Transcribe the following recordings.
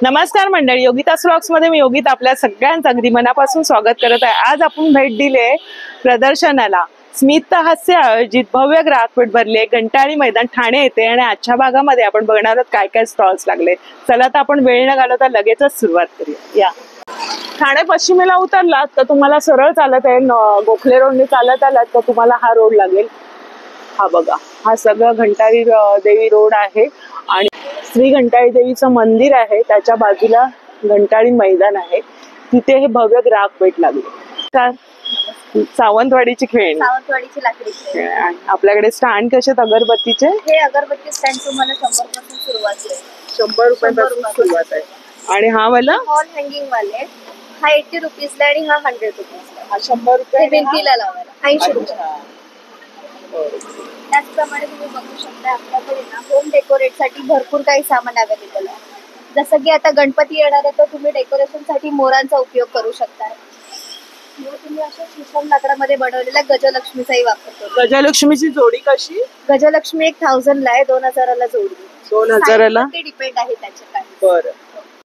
नमस्कार मंडळी, योगितास व्लॉग्स मध्ये मी योगिता आपल्या सगळ्यांचं अगदी मनापासून स्वागत करत आहे। आज आपण भेट दिले प्रदर्शनाला स्मित हास्य आयोजित भव्य ग्राहकपेठ भरले घंटाळी मैदान ठाणे येथे आणि आजच्या भागामध्ये आपण बघणार आहोत काय काय स्टॉल्स लागले। चला तर आपण वेळ न घालवता लगेचच सुरुवात करूया। या ठाणे पश्चिमेला उतरलात तर तुम्हाला सरळ चालत आहे गोखले रोडने चालत आलात तर तुम्हाला हा रोड लागेल। हा बघा, हा सगळं घंटाळी देवी रोड आहे आणि श्री घंटाळी देवीचं मंदिर आहे, त्याच्या बाजूला घंटाळी मैदान आहे, तिथे हे भव्य ग्राहकपेठ लागले। सावंतवाडीची खेळणी, सावंतवाडीची लाकडी खेळणी आपल्याकडे स्टँड कसे अगरबत्तीचे? हे अगरबत्ती स्टँड तुम्हाला 100 पासून सुरुवात आहे, 100 रुपयापासून सुरुवात आहे। आणि हा वाला हॉल हँगिंग वाले हा 80 रुपीजला आणि हा 100 रुपीजला। हा 100 रुपये भिंतीला लावायला 80 रुपये। त्याचप्रमाणे तुम्ही बघू शकता आपल्याकडे ना होम डेकोरेट साठी भरपूर काही सामान अवेलेबल आहे। जसं की आता गणपती येणार आहे तर तुम्ही डेकोरेशन साठी मोरांचा उपयोग करू शकता। तुम्ही अशा शीशम लाकडामध्ये बनवलेल्या गजलक्ष्मीचाही वापर करू। गजलक्ष्मीची जोडी कशी? गजलक्ष्मी 1000 ला आहे, 2000 ला जोडी। 2000 ला ते डिपेंड आहे त्याच्याकडे। बरं,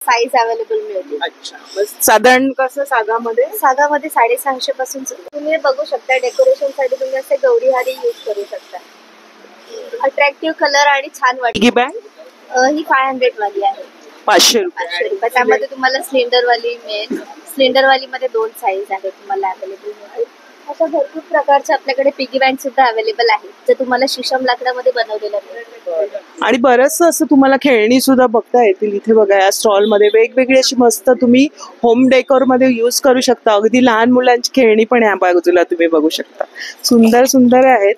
साईज अवेलेबल मिळते। अच्छा, साधारण कसं सागामध्ये? सागामध्ये 650 पासून तुम्ही बघू शकता। डेकोरेशन साठी तुम्ही असे गौरीहारी यूज करू शकता। अट्रॅक्टिव्ह कलर आणि छान वाटते। ही 500 वाली आहे, 500 रुपये। 500 रुपये। त्यामध्ये तुम्हाला सिलेंडर वाली मिळेल। सिलेंडर वाली मध्ये 2 साईज आहेत तुम्हाला अवेलेबल मिळेल। अशा भरपूर प्रकारचे आपल्याकडे पिगी बँक सुद्धा अवेलेबल आहे, जे तुम्हाला शीशम लाकडामध्ये बनवलेलं मिळेल। आणि बरंच असं तुम्हाला खेळणी सुद्धा बघता येतील इथे। बघा, या स्टॉल मध्ये वेगवेगळी अशी मस्त तुम्ही होम डेकोर मध्ये यूज करू शकता। अगदी लहान मुलांची खेळणी पण या बाजूला तुम्ही बघू शकता, सुंदर सुंदर आहेत।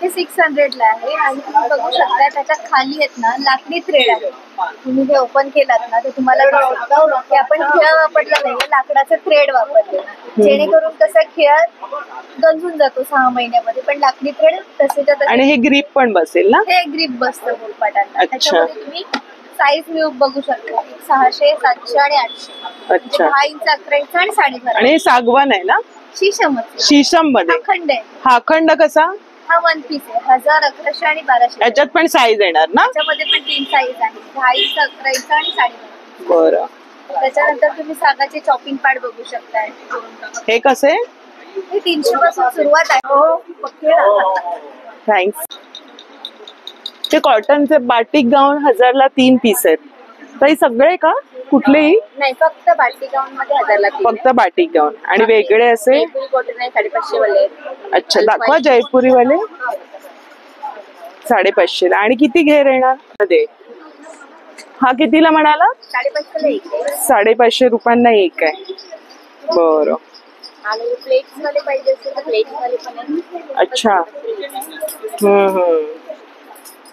हे 600 ला आहे आणि तुम्ही बघू शकता त्याच्यात खाली आहेत ना लाकडी थ्रेड आहे। तुम्ही हे ओपन केलात ना तर तुम्हाला की आपण खिळा वापरला नाही, लाकडाचं थ्रेड वापरले, जेणेकरून कसं खिळा गंजून जातो 6 महिन्यामध्ये, पण लाकडी थ्रेड तसेच्या तसे। आणि हे ग्रिप पण बसेल ना? हे ग्रिप बसतं फुलपाटांना। त्याच्यामध्ये तुम्ही साईज मी बघू शकता 600, 700 आणि 800। अच्छा, 10 इंच, 11 इंच आणि 12.5। आणि हे सागवान आहे ना? शीशम मध्ये अखंड आहे। हा अखंड कसा? हा 1 पीस आहे, 1000, 1100 आणि 1200। याच्यात पण साईज येणार ना? त्याच्यामध्ये पण 3 साईज आहे, 10 इंच, 11 इंच आणि 12.5। बरं, त्याच्यानंतर तुम्ही सागाचे चॉपिंग पॅड बघू शकता। हे कसे? हे 300 पासून सुरुवात आहे। थँक्स। ते कॉटनचे बाटिक गाऊन 1000 ला 3 पीस आहेत। तर सगळे का? कुठलेही नाही, फक्त बाटिक गाऊन मध्ये 1000 ला 3। फक्त बाटिक गाऊन आणि वेगळे असे कॉटन आहे 550 वाले। अच्छा, दाखवा जयपुरी वाले 550 ला। आणि किती घेर येणार? हा कितीला म्हणाला? 550 ला एक आहे। 550 रुपयांना एक आहे। बरं, आणि प्लेट्स वाले पाहिजे असेल तर प्लेट्स वाले पण आहे। अच्छा,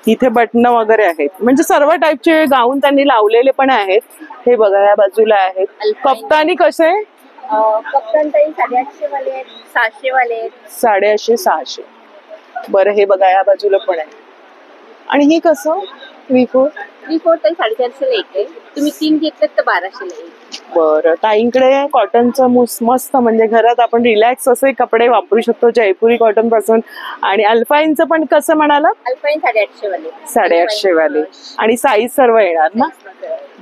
इथे बटन वगैरे आहेत, म्हणजे सर्व टाईपचे गाऊन त्यांनी लावलेले पण आहेत। हे बघा, या बाजूला आहेत। कप्तानी कसे? कप्तान ताई 850 वाले आहेत, 600 वाले आहेत। 850, 600। बरं, हे बघा या बाजूला पण आहे। आणि ही कसं? 3/4 ताई 450 ला एक आहे। तुम्ही 3 घेतलेत तर 1200 ला एक। बरं, ताईंकडे कॉटनचं मस्त, म्हणजे घरात आपण रिलॅक्स असे कपडे वापरू शकतो जयपुरी कॉटन पासून। आणि अल्फाईनचं पण कसं म्हणाला? अल्फाईन 850 वाले। 850 वाले आणि साईज सर्व येणार ना?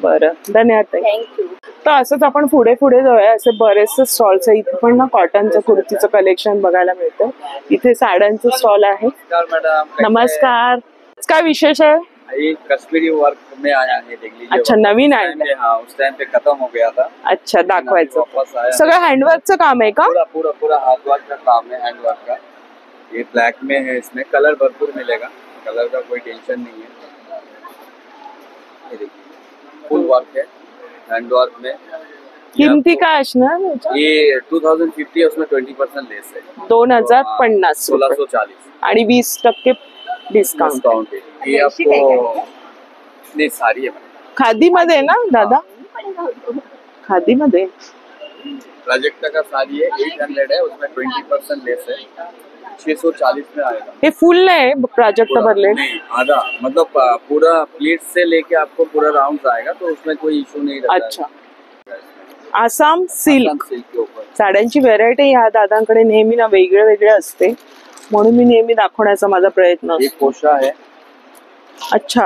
बरं, धन्यवाद ताई, थँक्यू। तर असंच आपण पुढे पुढे जाऊया। असे बरेचसे स्टॉल्स आहे इथे पण ना, कॉटनचं कुर्तीचं कलेक्शन बघायला मिळतं। इथे साड्यांचं स्टॉल आहे। नमस्कार, काय विशेष आहे? कश्मीरी वर्क में आया है, देख लीजिए। अच्छा, नवीन आहे? हाँ, उस टाइम पे खत्म हो गया था। अच्छा, दाखवायचं सगळं हँडवर्कचं काम आहे का? पूरा हाथवर्क का काम है, हैंडवर्क का। ये ब्लैक में है, इसमें कलर भरपूर मिलेगा, कलर का कोई टेंशन नहीं है। ये देखिए, फुल वर्क है, हैंडवर्क में। किमती काय असणार? ये 2050 है, उसमें 20% लेस है। 2050 1640 आणि 20% डिस्काउंट है। ये आपको नहीं, सारी है खादी मध्ये ना दादा? खादी मध्ये प्रोजेक्ट का साड़ी है, 800 है, उसमें 20% लेस है, 640 में आएगा। हे फुल है प्रोजेक्ट भरले? नहीं, आधा, मतलब पूरा प्लेट से लेके आपको पूरा राउंड आएगा, तो उसमें कोई इशू नहीं रहता। अच्छा, आसाम सिल्क के ऊपर साड्यांची व्हेरायटी ह्या दादांकडे नेहमी ना वेगळे वेगळे असते, म्हणून मी नेहमी दाखवण्याचा माझा प्रयत्न असतो। एक कोशा है। अच्छा,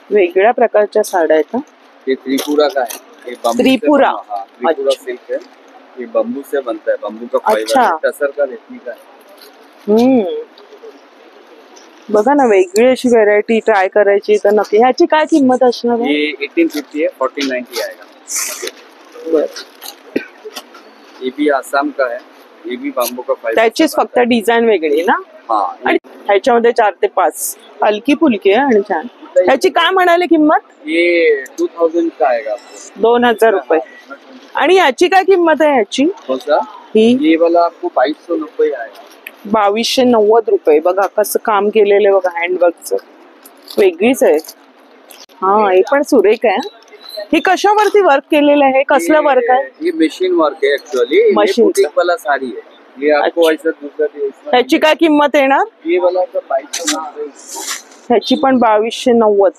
वेगळ्या प्रकारच्या साड्या आहेत. ये त्रिपुरा का है, ये बम्बू त्रिपुरा? से बना, हाँ, त्रिपुरा अच्छा। सिल्क है। ये बम्बू से बनता है, बम्बू का फाइबर अच्छा। है, टसर का रेशमी का है। बघा ना, वेगळी अशी व्हेरायटी ट्राय करायची तर नक्की. ह्याची काय किंमत असणार आहे? ये 1850 है, 1490 आएगा। बरं. ये भी आसाम का है, ये भी बम्बू का फाइबर। त्याचीच फक्त डिझाईन वेगळी ना. हाँ, आणि ह्याच्यामध्ये 4 ते 5 हलकी फुलकी आहे आणि छान. ह्याची काय म्हणाले किंमत? ये 2000 का आएगा आपको। 2000 रुपये. आणि याची काय किंमत आहे ह्याची? कौन सा? ही ये वाला आपको 2290 आएगा। 2290 रुपये. बघा कसं काम केलेलं आहे, बघा हँडवर्कचं वेगळीच आहे. हा, हे पण सुरेख आहे. हे कशावरती वर्क केलेलं आहे? कसलं वर्क आहे? ये मशीन वर्क है एक्चुअली, मशीन बुटीक वाला साड़ी है। ये आपको ऐसा दूसरा ह्याची काय किंमत येणार? ये वाला तो 2290। ह्याची पण 2290.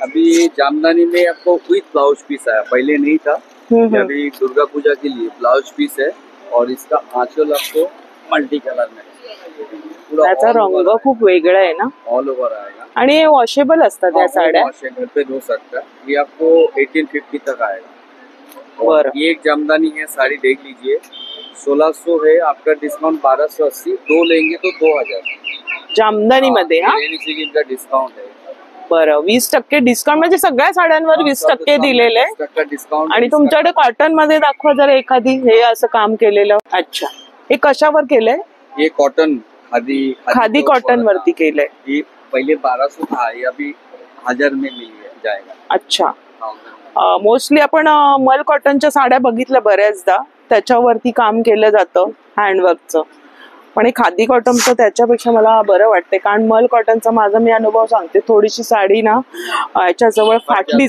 अभी ये जामदानी में आपको विथ ब्लाउज पीस आया, पहले नहीं था। ये अभी दुर्गा पूजा के लिए ब्लाउज पीस है और इसका आंचल आपको मल्टी कलर में त्याचा रंग खूप वेगळा आहे ना. ऑल ओवर आएगा आणि हे वॉशेबल असतात या साड्या. घर पे धो सकता है। ये आपको 1850 तक आएगा। बरं. ये एक जामदानी है, साड़ी देख लीजिए, 1600 है, आपका डिस्काउंट 1280, 2 लेंगे तो 2000 जामदानी मध्ये. हा, रेनी सीजन का डिस्काउंट है। बरं. 20% डिस्काउंट म्हणजे सगळ्या साड्यांवर 20% दिलेलं आहे. 20% डिस्काउंट। आणि तुमच्याकडे कॉटन मध्ये दाखवा जरा एखादी हे असं काम केलेलं. अच्छा, हे कशावर केलंय? ये कॉटन खादी कॉटन वरती केलंय. ये पहले 1200 था, ये अभी 1000 में मिल जाएगा। अच्छा. मोस्टली आपण मल कॉटनच्या साड्या बघितल्या बऱ्याचदा, त्याच्यावरती काम केलं जातं हँडवर्कचं. पण हे खादी कॉटनचं त्याच्यापेक्षा मला बरं वाटते, कारण मल कॉटनचा माझा मी अनुभव सांगते, थोडीशी साडी ना याच्याजवळ फाटली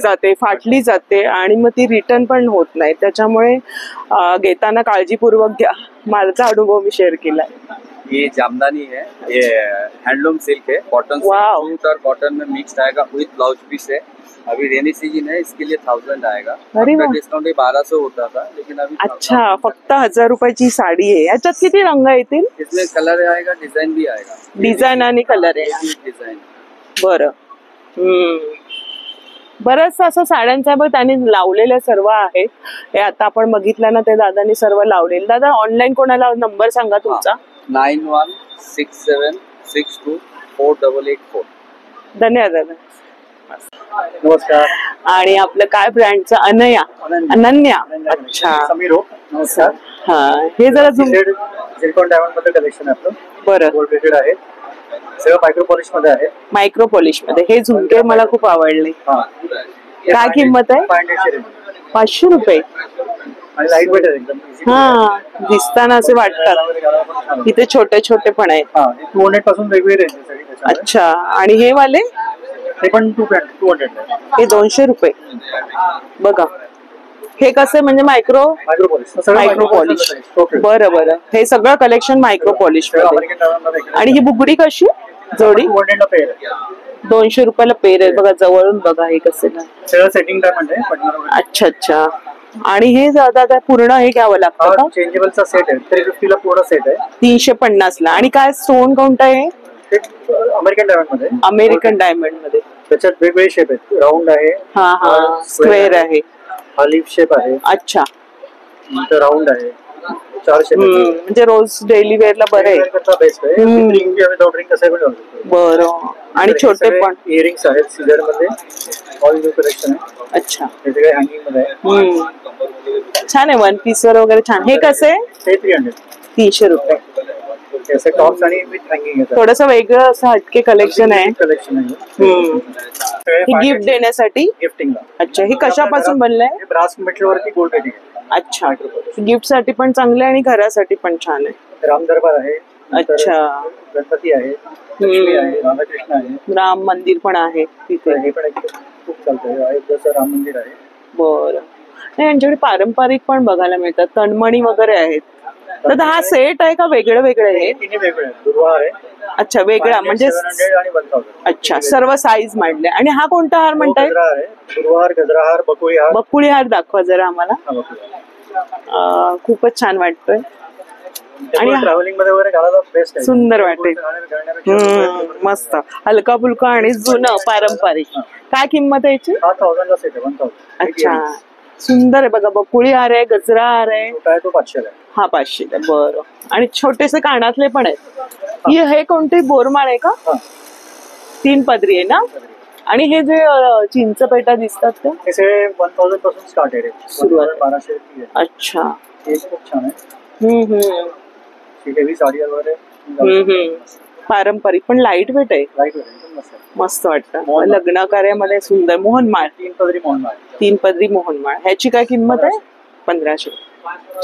जाते आणि मग ती रिटर्न पण होत नाही. त्याच्यामुळे घेताना काळजीपूर्वक घ्या. माझा अनुभव मी शेअर केलाय. ये जामदानी है, ये हैंडलूम सिल्क है, कॉटन वाव. सूट और कॉटन में मिक्स्ड आएगा, विथ ब्लाउज पीस है। अभी रेनी सीजन है, इसके लिए 1000 आएगा। अरे वाह. डिस्काउंट 1200 होता था, लेकिन अभी अच्छा, फक्त 1000 रुपयाची साडी आहे. याच्यात किती रंग येतील? इसमें कलर आएगा, डिजाइन भी आएगा। डिझाईन आणि कलर आहे. डिजाइन। बरं. बरंच असं साड्यांचा बघ त्यांनी लावलेल्या सर्व आहेत. हे आता आपण बघितलं ना, ते दादांनी सर्व लावलेलं. दादा ऑनलाईन कोणाला नंबर सांगा तुमचा? 9167624884। धन्यवाद दादा. नमस्कार. आणि आपलं काय ब्रँडचं? अनन्या. अच्छा. समीर हो. नमस्कार. हा, हे जरा सिलिकॉन डायमंड मध्ये कलेक्शन आहे आपलं. बरं. गोल्ड प्लेटेड आहे, सगळं मायक्रो पॉलिश मध्ये आहे. मायक्रो पॉलिश मध्ये. हे झुमके मला खूप आवडले. हा. काय किंमत आहे? 500 रेंज 500 रुपये. आणि लाईट वेट आहे एकदम. हा, दिसताना असे वाटतात. इथे छोटे छोटे पण आहेत. हा, 200 पासून वेगवेगळे रेंज आहे सगळी त्याच्यामध्ये. अच्छा. आणि हे वाले? ते पण 200 आहे. हे 200 रुपये. बघा हे कसं म्हणजे मायक्रो पॉलिश. बरं बरं. हे सगळं कलेक्शन मायक्रो पॉलिश मध्ये. आणि ही बुगडी कशी जोडी? 200 रुपयाला पेर आहे. बघा जवळून बघा हे कसं सगळं सेटिंग डायमंड आहे. अच्छा अच्छा. आणि हे दादा पूर्ण हे घ्यावं लागतं का? चेंजेबलचा सेट आहे, 350 ला पूर्ण सेट आहे. 350 ला. आणि काय स्टोन कोणता आहे? अमेरिकन डायमंड मध्ये. अमेरिकन डायमंड मध्ये. त्याच्यात वेगवेगळे शेप आहेत. राऊंड आहे, हा हा, स्क्वेअर आहे, लीफ शेप आहे. अच्छा. नंतर राऊंड आहे. 4 शेप. म्हणजे रोज डेली वेअरला बरं आहे. बेस्ट आहे. रिंग विदाउट रिंग कसं पण. बरं. आणि छोटे पण इयरिंग्स आहेत सिल्वर मध्ये. ऑल न्यू कलेक्शन आहे. अच्छा. हे सगळे हँगिंग मध्ये आहे. छान आहे. 1 पीस वर वगैरे छान. हे कसं आहे? ते 300. 300 रुपये. असे टॉप्स आणि विथ हँगिंग आहे. थोडस वेगळं असं हटके कलेक्शन आहे. कलेक्शन आहे. हे गिफ्ट देण्यासाठी. गिफ्टिंगला. अच्छा. हे कशापासून बनलंय? हे ब्रास मेटल वरती गोल्ड प्लेटिंग आहे. अच्छा. गिफ्ट साठी पण चांगलं आहे आणि घरासाठी पण छान आहे. राम दरबार आहे. अच्छा. गणपती आहे, लक्ष्मी आहे, राधाकृष्ण आहे, राम मंदिर पण आहे तिथे. हे पण एक खूप चालतंय. अयोध्येचं राम मंदिर आहे. बरं. नाही, यांच्याकडे पारंपरिक पण बघायला मिळतात. तणमणी वगैरे आहेत. तर हा सेट आहे का वेगळं वेगळं आहे? तिन्ही वेगळे आहेत. दुर्वा आहे. अच्छा, वेगळा म्हणजे. 700 आणि 1000. अच्छा, सर्व साईज मांडले. आणि हा कोणता हार म्हणताय? दुर्वाहार, गजराहार, बकुळी हार. बकुळी हार दाखवा जरा आम्हाला. खूपच छान वाटतोय. आणि ट्रॅव्हलिंग मध्ये वगैरे घालायला बेस्ट आहे. सुंदर वाटेल. मस्त हलका फुलका आणि जुनं पारंपरिक. काय किंमत आहे याची? हा 1000 ला सेट आहे 1000. अच्छा, सुंदर आहे बघा. बकुळी हार आहे, गजरा हार आहे. छोटा आहे तो 500 ला आहे. हा 500 ला. बरं. आणि छोटेसे कानातले पण आहेत. हे कोणते बोरमाळ आहे का? हा 3 पदरी आहे ना? आणि हे जे चिंचपेटा दिसतात ते हे सगळे 1000 पासून स्टार्ट आहे. सुरुवात. 1200 ची आहे. अच्छा. हे खूप छान आहे. हम्म. ही हेवी साडी वगैरे पारंपरिक पण लाईट वेट आहे. लाईट वगैरे एकदम मस्त आहे. मस्त वाटतं. मोहनमाळ. लग्न कार्यामध्ये सुंदर. मोहनमाळ. 3 पदरी मोहनमाळ आहे. 3 पदरी मोहनमाळ. ह्याची काय किंमत आहे? 1500.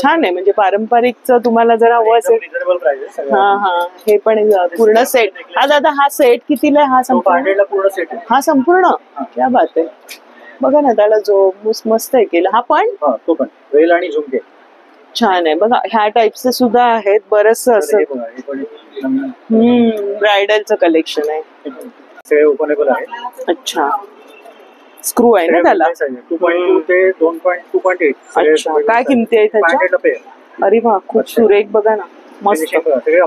छान आहे. म्हणजे पारंपरिकचं तुम्हाला जर हवं असेल. रिजनेबल प्राइस आहे सगळं. हा. हे पण पूर्ण सेट. हा दादा, हा सेट कितीला आहे? हा संपूर्ण? 500 ला पूर्ण सेट आहे. हा संपूर्ण? क्या बात आहे. बघा ना, त्याला जो मस्त आहे केलं. हा पण हा तो पण वेल आणि झुमके. छान आहे बघा. ह्या टाईपचे सुद्धा आहेत बरंच असं. हे बघा, हे पण नवीन ब्रायडलचं कलेक्शन आहे. सगळे ओपनेबल आहे. अच्छा, स्क्रू आहे ना त्याला? 2.2 ते 2.8. अच्छा, काय किमती आहे त्याच्या? 500 ला पेअर. अरे वा, खूप सुरेख. बघा ना, मस्त.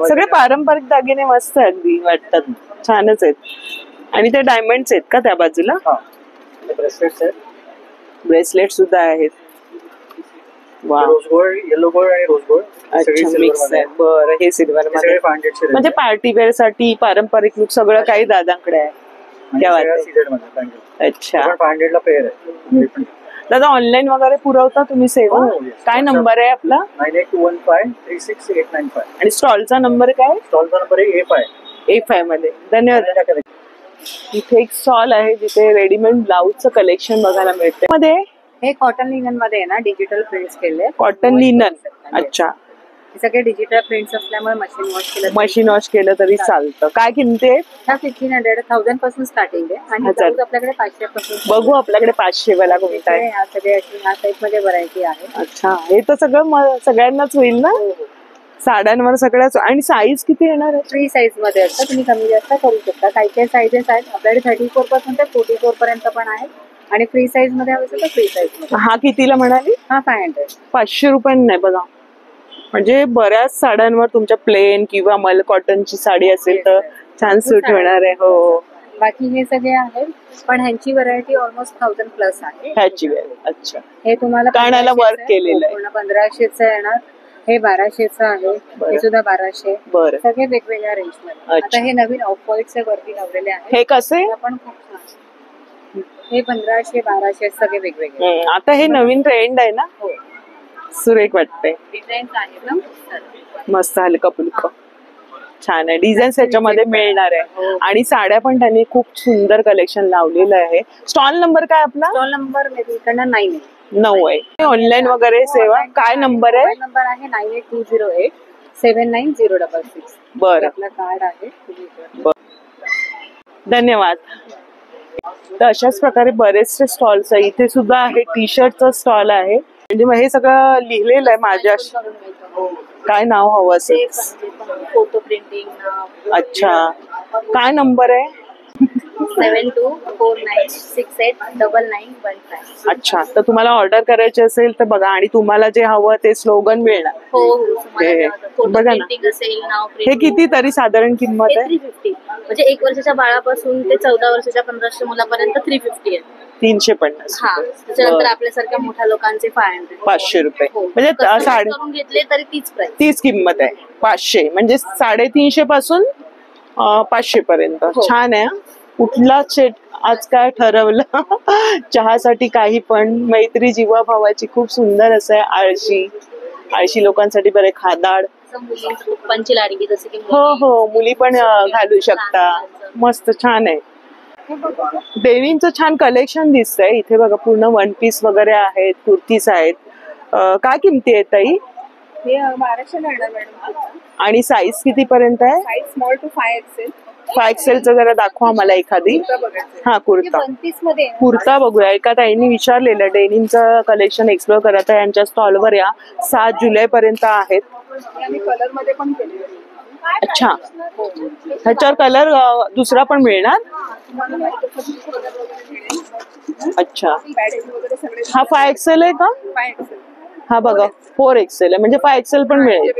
सगळे पारंपरिक दागिने मस्त अगदी वाटतात. छानच आहेत. आणि ते डायमंड्स आहेत का त्या बाजूला? हा ब्रेसलेट्स आहेत. ब्रेसलेट सुद्धा आहेत. वा, रोज गोल्ड, येलो गोल्ड आणि रोज गोल्ड. अच्छा, मिक्स आहे. बरं, हे सिल्वर मध्ये 500 म्हणजे पार्टी वेअर साठी पारंपरिक लुक सगळं काही दादांकडे आहे. क्या बात आहे. सीझन मध्ये अच्छा 500 ला पेअर आहे. दादा, ऑनलाईन वगैरे पुरवता तुम्ही सेवा? हो, yes. काय नंबर आहे आपला? 9815366895. आणि स्टॉलचा नंबर काय? स्टॉलचा नंबर आहे A5. A5 मध्ये. धन्यवाद. इथे एक स्टॉल आहे जिथे रेडीमेड ब्लाऊजचं कलेक्शन बघायला मिळते. मध्ये हे कॉटन लिनन मध्ये आहे ना, डिजिटल प्रिंट्स केले. Cotton linen. अच्छा, हे सगळे डिजिटल प्रिंट्स असल्यामुळे मशीन वॉश केलं. मशीन वॉश केलं तरी चालतं. काय किमती आहे? ह्या 1500 1000 पासून स्टार्टिंग आहे. आणि 1000. ब्लाऊज आपल्याकडे 500 पासून. बघू आपल्याकडे 500 वाला कोणता आहे. ह्या सगळे अशी ह्या टाईप मध्ये व्हरायटी आहे. अच्छा, हे तर सगळं सगळ्यांनाच होईल ना? साड्यांवर सगळ्याच. आणि साईज किती येणार आहे? 3 साईज मध्ये असतं, तुम्ही कमी जास्त करू शकता. काही काही साईजेस आहेत आपल्याकडे 34 पासून ते 44 पर्यंत पण आहे. आणि फ्री साईज मध्ये हवं असेल तर फ्री साईज मध्ये. हा कितीला म्हणाली? हा 500. 500 रुपयांनी नाही बघा. म्हणजे बऱ्याच साड्यांवर तुमच्या प्लेन किंवा मल कॉटनची साडी असेल तर छान सूट होणार आहे. हो, बाकी हे सगळे आहेत, पण ह्यांची व्हरायटी ऑलमोस्ट 1000 प्लस आहे. ह्याची वेळ. अच्छा, हे तुम्हाला कानाला 1500 work केलेलं आहे. पूर्ण 1500चं येणार. हे 1200चं आहे. हे सुद्धा 1200. बरं. सगळे वेगवेगळ्या रेंज मध्ये. अच्छा. आता हे नवीन ऑफ व्हाईटचे वरती लावलेले आहेत. हे कसे? हे पण खूप छान. हे 1500 1200 सगळे वेगवेगळे. आता हे नवीन ट्रेंड आहे ना? हो, सुरेख वाटते. डिझाईन्स आहेत ना. मस्त हलका फुलका छान आहे. डिझाईन त्याच्यामध्ये मिळणार आहे. आणि साड्या पण त्यांनी खूप सुंदर कलेक्शन लावलेलं आहे. स्टॉल नंबर काय आपला? स्टॉल नंबर इकडनं 9 आहे. 9 आहे. ऑनलाईन वगैरे सेवा काय नंबर आहे? नंबर आहे 98208 79066. बरं, आपलं कार्ड आहे. धन्यवाद. तर अशाच प्रकारे बरेचसे स्टॉल्स आहे. इथे सुद्धा आहे टी शर्टचं स्टॉल आहे. म्हणजे मग हे सगळं लिहिलेलं आहे माझ्या. काय नाव हवं असेल? Photo printing. अच्छा, काय नंबर आहे? 7249689915. अच्छा, तर तुम्हाला ऑर्डर करायची असेल तर बघा. आणि तुम्हाला जे हवं ते स्लोगन मिळणार. हो, ते बघा ना. असेल, नाव हे किती तरी साधारण किंमत आहे? 350. म्हणजे 1 वर्षाच्या बाळापासून ते 14 वर्षाच्या 1500 मुलापर्यंत 350 आहे. 350. हा, त्याच्यानंतर आपल्यासारख्या मोठ्या लोकांचे 500. 500 रुपये. हो. म्हणजे Customize साडे करून घेतले तरी तीच प्राइस. तीच किंमत आहे. 500 म्हणजे 350 पासून 500 पर्यंत. छान आहे. कुठला सेट आज काय ठरवलं? चहासाठी काही पण. मैत्री जीवाभावाची खूप सुंदर असं आहे. आळशी लोकांसाठी बरे खादाड. पंची लाडकी जसे की हो हो, मुली पण घालू शकता. मस्त छान आहे. डेनिमचं छान कलेक्शन दिसतंय इथे बघा. पूर्ण 1 पीस वगैरे आहेत, कुर्तीज आहेत. काय किमती आहेत ताई? हे 1200 येणार मॅडम. आणि साईज किती पर्यंत आहे? Size small to 5XL. 5XL जरा दाखवा मला एखादी. हा, कुर्ता. 1 पीस मध्ये कुर्ता बघूया. एका ताईंनी विचारलेलं डेनिमचं कलेक्शन एक्सप्लोर करत आहे. यांच्या स्टॉलवर या 7 जुलै पर्यंत आहेत. आम्ही कलर मध्ये पण केले. अच्छा, ह्याच्यावर कलर दुसरा पण मिळणार? अच्छा, वगैरे सगळे हा 5XL आहे का? 5XL. हा बघा 4XL आहे. म्हणजे 5XL पण मिळेल.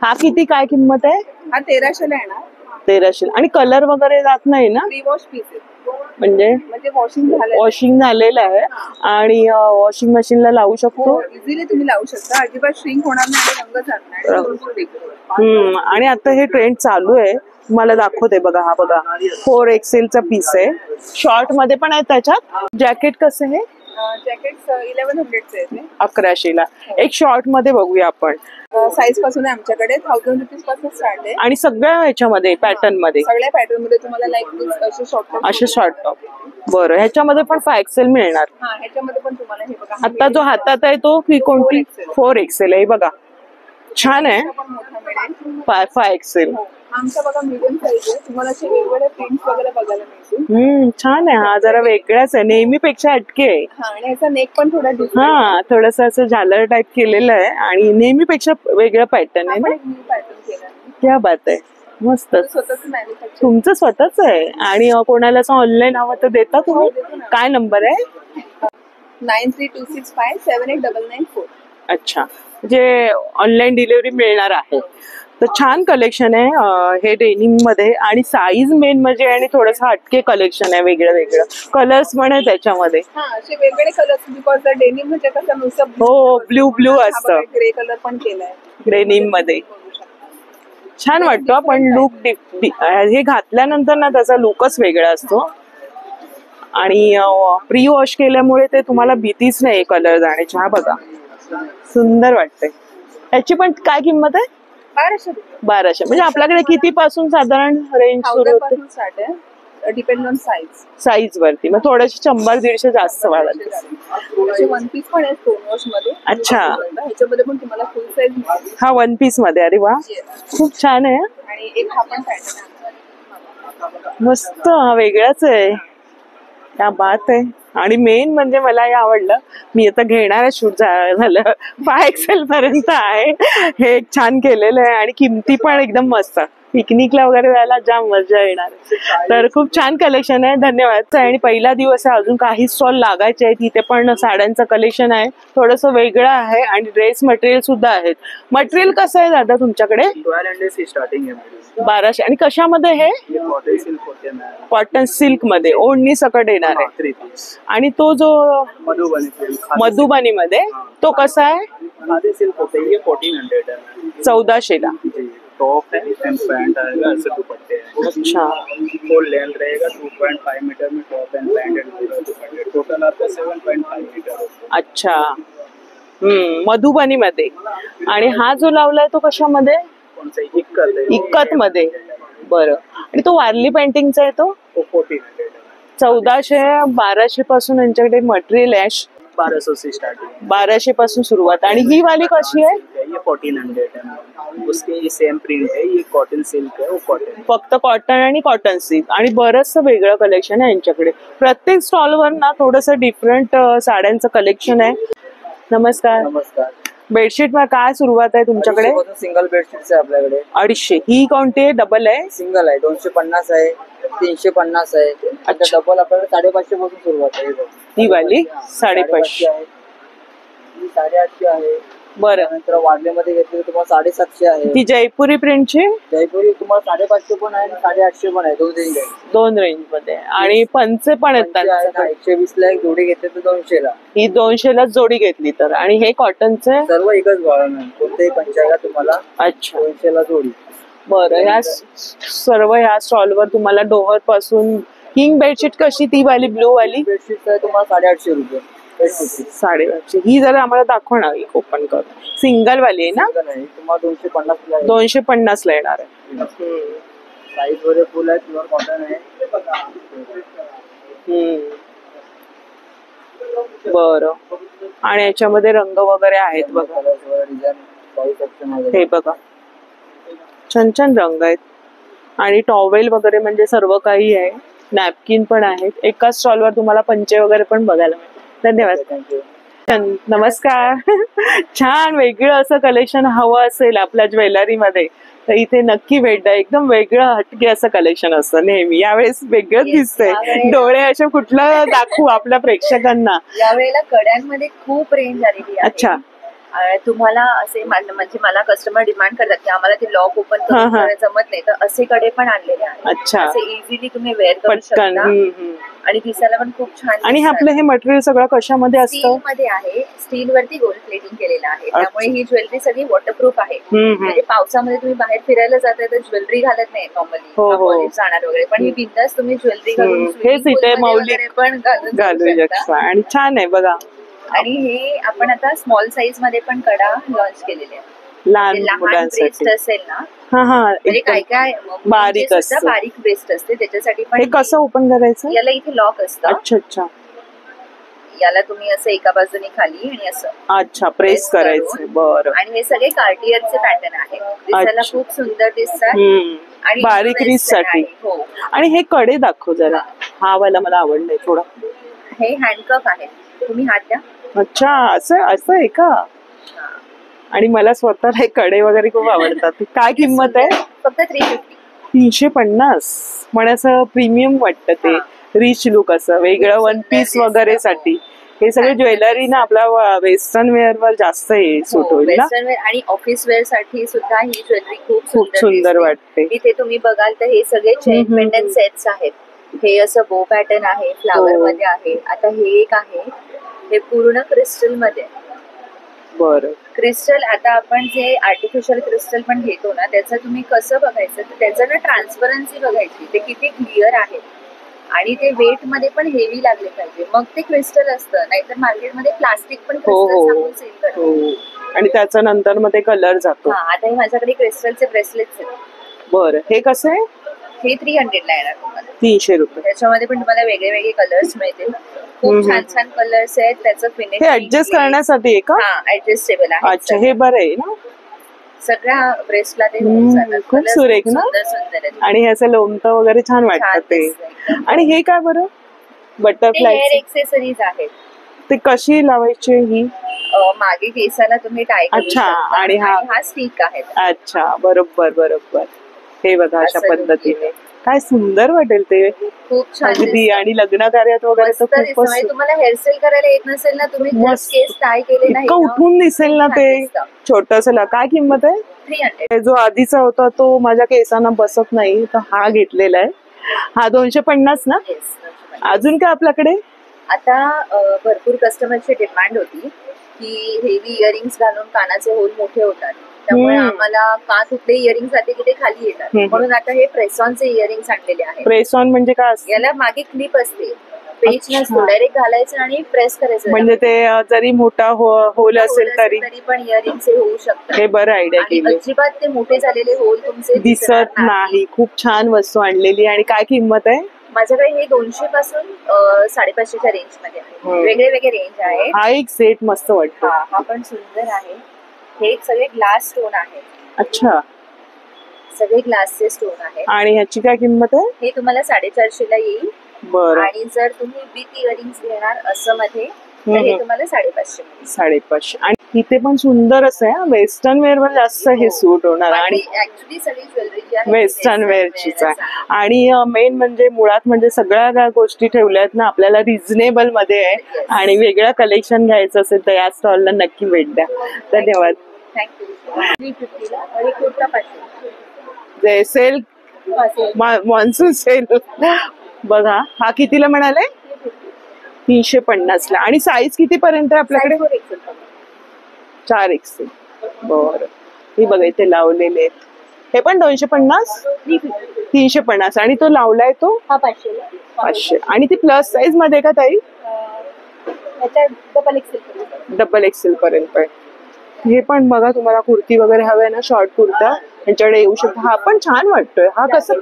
हा किती काय किंमत आहे? हा 1300 येणार. 1300 आणि कलर वगैरे जात नाही ना? प्री वॉश पीस आहेत म्हणजे वॉशिंग झालं वॉशिंग झालेलं आहे आणि वॉशिंग मशीनला लावू शकतो. इझिली तुम्ही लावू शकता, अजिबात श्रिंक होणार नाही, रंग जात नाही आणि भरपूर टिकतो. आणि आता हे ट्रेंड चालू आहे, तुम्हाला दाखवते बघा. हा बघा 4XL चा पीस आहे, शॉर्ट मध्ये पण आहे त्याच्यात. जॅकेट कसं आहे? जॅकेट 1100 आहे 1100 ला. एक शॉर्ट मध्ये बघूया आपण. साईज पासून आहे आमच्याकडे 1000 रुपीज पासून स्टार्ट आहे. आणि सगळ्या ह्याच्यामध्ये पॅटर्न मध्ये सगळ्या पॅटर्न मध्ये तुम्हाला लाईक असे शॉर्ट असे शॉर्ट टॉप. बरं, ह्याच्यामध्ये पण 5XL मिळणार. हा ह्याच्यामध्ये पण तुम्हाला हे बघा आता जो हातात आहे तो कोणती? 4XL आहे बघा, छान आहे. पण मोठा मिळेल. 5XL. आमचा बघा मीडियम साईज आहे, तुम्हाला असे वेगवेगळे प्रिंट्स वगैरे बघायला मिळतील. छान आहे. हा जरा वेगळाच आहे, नेहमीपेक्षा हटके आहे. हा आणि याचा नेक पण थोडा डिफरंट हा, थोडस असं झालर टाईप केलेलं आहे आणि नेहमीपेक्षा वेगळं पॅटर्न आहे ना. पॅटर्न केला आहे. क्या बात आहे, मस्त. स्वतःच मॅन्युफॅक्चर. तुमचं स्वतःच आहे आणि कोणाला असं ऑनलाईन हवं तर देता तुम्ही? काय नंबर आहे? 9326578994. अच्छा, म्हणजे ऑनलाईन डिलिव्हरी मिळणार आहे. तर छान कलेक्शन आहे हे डेनिम मध्ये आणि साईज मेन म्हणजे आणि थोडस हटके कलेक्शन आहे, वेगळं वेगळं कलर्स पण आहे त्याच्यामध्ये. हा असे वेगवेगळे कलर्स, बिकॉज डेनिम म्हणजे कसं नुसतं हो, ब्लू असतं ग्रे कलर पण केलाय डेनिम मध्ये. छान वाटतं पण लुक हे घातल्यानंतर ना त्याचा लुकच वेगळा असतो आणि प्री वॉश केल्यामुळे ते तुम्हाला भीतीच नाही कलर जाण्याची. हा बघा, सुंदर वाटतंय. याची पण काय किंमत आहे? 1200. म्हणजे आपल्याकडे किती पासून साधारण रेंज सुरू होते? स्टार्ट आहे, डिपेंड ऑन साईज. साईज वरती मग थोडेसे 100-150 जास्त वाढत. असे वन पीस पण आहे स्टोन वॉश मध्ये. अच्छा, ह्याच्यामध्ये पण तुम्हाला फुल साईज. हा 1 पीस मध्ये. अरे वा, खूप छान आहे. आणि एक हा पण पॅटर्न मस्त, हा वेगळाच आहे. क्या बात आहे. आणि मेन म्हणजे मला हे आवडलं, मी आता घेणार शूट झालं 5XL पर्यंत आहे. हे छान केलेलं आहे आणि किमती पण एकदम मस्त. पिकनिकला वगैरे जायला जाम मजा येणार. तर खूप छान कलेक्शन आहे. धन्यवाद. आणि पहिला दिवस आहे, अजून काही स्टॉल लागायचे आहेत. इथे पण साड्यांचं कलेक्शन आहे, थोडंसं वेगळं आहे आणि ड्रेस मटेरियल सुद्धा आहेत. मटेरियल कसं आहे दादा तुमच्याकडे? 1200 स्टार्टिंग आहे. 1200. आणि कशामध्ये हे? कॉटन सिल्क होते ना, कॉटन सिल्क मध्ये ओढणी सकट येणार आहे. 3 पीस. आणि तो जो मधुबनी सिल्क, मधुबनी मध्ये तो कसा आहे? खादी सिल्क होते, ये 1400 है. 1400 ला. जी, टॉप है एंड पैंट आएगा, ऐसे दुपट्टे हैं. अच्छा, फुल लेंथ रहेगा 2.5 मीटर में टॉप एंड पैंट एंड दुपट्टे. टोटल आपका 7.5 मीटर. अच्छा. मधुबनी मध्ये. आणि हा जो लावलाय तो कशामध्ये? कौन सा इक्कत है? इक्कत मध्ये. बरं. आणि तो वारली पेंटिंगचा आहे तो? 1400. 1400 1200 पासून यांच्याकडे मटेरियल आहे. 1200 से स्टार्टिंग. 1200 पासून सुरुवात. आणि ही वाली कशी आहे? ये 1400 है. उसके ये सेम प्रिंट है, ये कॉटन सिल्क है, वो कॉटन. फक्त कॉटन आणि कॉटन सिल्क आणि बरंचसं वेगळं कलेक्शन आहे यांच्याकडे. प्रत्येक स्टॉलवर ना थोडंसं डिफरंट साड्यांचं कलेक्शन आहे. नमस्कार. नमस्कार. बेडशीट मध्ये काय सुरुवात आहे तुमच्याकडे? सिंगल बेडशीट आहे आपल्याकडे 250. ही कोणती आहे? डबल आहे? सिंगल आहे 250 आहे, 350 आहे. आता डबल आपल्याकडे 550 पासून सुरुवात आहे. ही वाली 550 आहे, ही 850 आहे. बरं. नंतर वाढल्यामध्ये घेतली तर तुम्हाला 750 आहे. ती जयपुरी प्रिंटची जयपुरी तुम्हाला 550 पण आहे, 850 पण आहे. 2 रेंज आहे. 2 रेंज मध्ये. आणि पंचे पण आहेत त्यांच्याकडे. 120 ला एक जोडी घेतली तर 200 ला. ही 200 ला जोडी घेतली तर. आणि हे कॉटनचे सर्व एकच भाव नाही, कोणतेही पंचायत तुम्हाला अच्छा 200 ला जोडी. बरं. ह्या सर्व ह्या स्टॉलवर तुम्हाला डोहर पासून. किंग बेडशीट कशी? ती वाली ब्लू वाली बेडशीट आहे तुम्हाला 850 रुपये. 850. ही जरा आम्हाला दाखव ना, एक ओपन कर. सिंगल वाली आहे ना? नाही तुम्हाला 250 ला 250 ला येणार आहे. साईज वर फुल आहे, प्युअर कॉटन आहे. बरं. आणि याच्यामध्ये रंग वगैरे आहेत बघा. हे बघा, छान छान रंग आहेत. आणि टॉवेल वगैरे म्हणजे सर्व काही आहे. नॅपकिन पण आहेत. एका स्टॉलवर तुम्हाला पंचे वगैरे पण बघायला मिळतात. धन्यवाद. नमस्कार. छान वेगळं असं कलेक्शन हवं असेल आपल्या ज्वेलरीमध्ये तर इथे नक्की भेट द्या. एकदम वेगळं हटके असं कलेक्शन असतं नेहमी. यावेळेस वेगळंच दिसतंय. डोळे असे कुठलं दाखवू आपल्या प्रेक्षकांना? यावेळेला कड्यांमध्ये खूप रेंज आलेली आहे. अच्छा. तुम्हाला असे म्हणजे मला कस्टमर डिमांड करतात की आम्हाला ते लॉक ओपन हा, करून हा. जमत नाही, तर असे कडे पण आणलेले आहेत. अच्छा. असे इझिली तुम्ही वेअर करू पटकन. शकता आणि दिसायला पण खूप छान आणि दिसतात. आपलं हे मटेरियल सगळं कशामध्ये स्टील असतं? मध्ये आहे, स्टील वरती गोल्ड प्लेटिंग केलेलं आहे, त्यामुळे ही ज्वेलरी सगळी वॉटरप्रूफ आहे. म्हणजे पावसामध्ये तुम्ही बाहेर फिरायला जाताय तर ज्वेलरी घालत नाही नॉर्मली, हो, हो. कॉलेज जाणार वगैरे, पण ही बिंदास तुम्ही ज्वेलरी घालून हेच swimming pool इथे मध्ये मौलिक वगैरे पण घालून जाऊ घालू शकता. शकता आणि छान आहे बघा. आणि हे आपण आता स्मॉल साईज मध्ये पण कडा लॉन्च केलेले आहेत. लहान लहान मुलांसाठी. ब्रेस्ट असेल ना, हा हा म्हणजे एकदम काय काय बारीक सुद्धा असतं. बारीक ब्रेस्ट असते, त्याच्यासाठी पण हे कसं ओपन करायचं? याला इथे लॉक असतं. अच्छा अच्छा याला तुम्ही असं एका बाजूने खाली आणि असं अच्छा प्रेस करून. करायचं. बरं. आणि हे सगळे कार्टियरचे पॅटर्न आहेत, दिसायला अच्छा. खूप सुंदर दिसतात आणि बारीक western रीस साठी. आहे. हो, आणि हे कडे दाखव जरा. हा वाला मला आवडलाय थोडा. हे हँडकफ आहे, तुम्ही हात द्या. अच्छा असं असं आहे का? आणि मला स्वतःला हे कडे वगैरे खूप आवडतात. काय किंमत आहे? फक्त 350. 350. म्हणायचं प्रीमियम वाटतं ते. रिच लुक असं वेगळं वन पीस वगैरे साठी. हे सगळे ज्वेलरी ना आपल्या वेस्टर्न वेअर वर जास्त हे सूट होईल ना. वेस्टर्न वेअर आणि ऑफिस वेअर साठी सुद्धा ही ज्वेलरी खूप खूप सुंदर दिसते. वाटते. इथे तुम्ही बघाल तर हे सगळे चेन पेंडंट सेट्स आहेत. हे असं बो पॅटर्न आहे, फ्लावर हो. मध्ये आहे. आता हे एक आहे, हे पूर्ण क्रिस्टल मध्ये. बरं. क्रिस्टल आता आपण जे आर्टिफिशियल क्रिस्टल पण घेतो ना, त्याचं तुम्ही कसं बघायचं, तर त्याचं ना ट्रान्सपरन्सी बघायची, ते किती क्लिअर आहे आणि ते वेट मध्ये पण हेवी लागले पाहिजे, मग ते क्रिस्टल असतं. नाहीतर मार्केटमध्ये प्लास्टिक पण हो क्रिस्टल हो सांगून सेल करतात. हो. आणि त्याच्या नंतर मग ते कलर जातो. हा, आता हे माझ्याकडे क्रिस्टलचे ब्रेसलेट्स आहेत. बरं. हे कसं आहे? हे 300 ला येणार तुम्हाला. 300 रुपये. त्याच्यामध्ये पण तुम्हाला वेगळे वेगळे कलर्स मिळतील. खूप छान छान कलर्स आहेत. त्याचं फिनिश हे ऍडजस्ट करण्यासाठी आहे का? हा, ऍडजस्टेबल आहे. अच्छा हे बरं आहे ना. सगळ्या ब्रेसला ते होऊन जातात. खूप Colours सुरेख ना. सुंदर सुंदर आहेत. आणि ह्याचं लोणचं वगैरे छान वाटतं छान ते. दिसतं एकदम. आणि हे काय बरं? ते बटरफ्लाय. हेअर एक्सेसरीज आहेत. ते कशी लावायची ही? मागे केसाला तुम्ही टाय करू अच्छा, शकता. आणि हा स्टिक आहे. अच्छा बरोबर बरोबर. हे बघा अशा असं पद्धतीने काय सुंदर वाटेल ते. खूप छान अगदी. दिसतं. आणि लग्न कार्यात वगैरे तर मस्त दिसतं. खूपच म्हणजे तुम्हाला हेअरस्टाईल करायला येत नसेल ना, तुम्ही मस्त. केस टाय केले नाही इतकं ना, उठून दिसेल ना खूप ते. छान दिसतं. छोटसला काय किंमत आहे? 300. जो आधीचा होता तो माझ्या केसांना बसत नाही, तर हा घेतलेला आहे. हा 250 ना. Yes. अजून काय आपल्याकडे? आता भरपूर कस्टमरची डिमांड होती की हेवी इयरिंग्स घालून कानाचे होल मोठे होतात, त्यामुळे आम्हाला कान तुटले इयरिंग्स जाते की ते खाली येतात. म्हणून आता हे प्रेसॉनचे इयरिंग्स आणलेले आहेत. प्रेस ऑन म्हणजे काय असतं? याला मागे क्लिप असते, पेच नसतो, डायरेक्ट घालायचं आणि प्रेस करायचं. म्हणजे ते जरी मोठा होल असेल तरी पण इयरिंग्स होऊ शकतात. हे बरं आयडिया आणि केली. अजिबात ते मोठे झालेले होल तुमचे दिसत नाही. खूप छान वस्तू आणलेली. आणि काय किंमत आहे? माझ्याकडे हे 200 पासून 550च्या रेंज मध्ये आहे. वेगळे वेगळे रेंज आहे. हा एक सेट मस्त वाटतो. हा पण सुंदर आहे. हे सगळे ग्लास स्टोन आहेत. अच्छा. सगळे ग्लासचे स्टोन आहेत. आणि ह्याची काय किंमत आहे? हे तुम्हाला 450 ला येईल. बरं. आणि जर तुम्ही विथ इयरिंग्स घेणार असं मध्ये, तर हे तुम्हाला 550. 550. आणि इथे पण सुंदर असं आहे. वेस्टर्न वेअर वर जास्त हे सूट होणार. आणि ऍक्च्युली सगळी ज्वेलरी जी आहे वेस्टर्न वेअरचीच आहे. आणि मेन म्हणजे मुळात म्हणजे सगळ्या ज्या गोष्टी ठेवल्या आहेत ना आपल्याला रिझनेबल मध्ये आहे. आणि वेगळं कलेक्शन घ्यायचं असेल तर या स्टॉलला नक्की भेट द्या. धन्यवाद. थँक्यू. 350 ला आणि कुर्ता 500. जे सेल मॉन्सून सेल बघा. हा कितीला म्हणाले? 350 ला. आणि साईज किती पर्यंत आहे आपल्याकडे? 4 XL. बरं. ही बघा इथे लावलेले आहेत. हे पण 250? 350. आणि तो लावलाय तो 500. आणि ती प्लस साईज मध्ये का ताई? डबल एक्सेल पर्यंत आहे. हे पण बघा तुम्हाला कुर्ती वगैरे हवे ना, शॉर्ट कुर्ता यांच्याकडे येऊ शकतो. हा पण छान वाटतोय. हा कसं?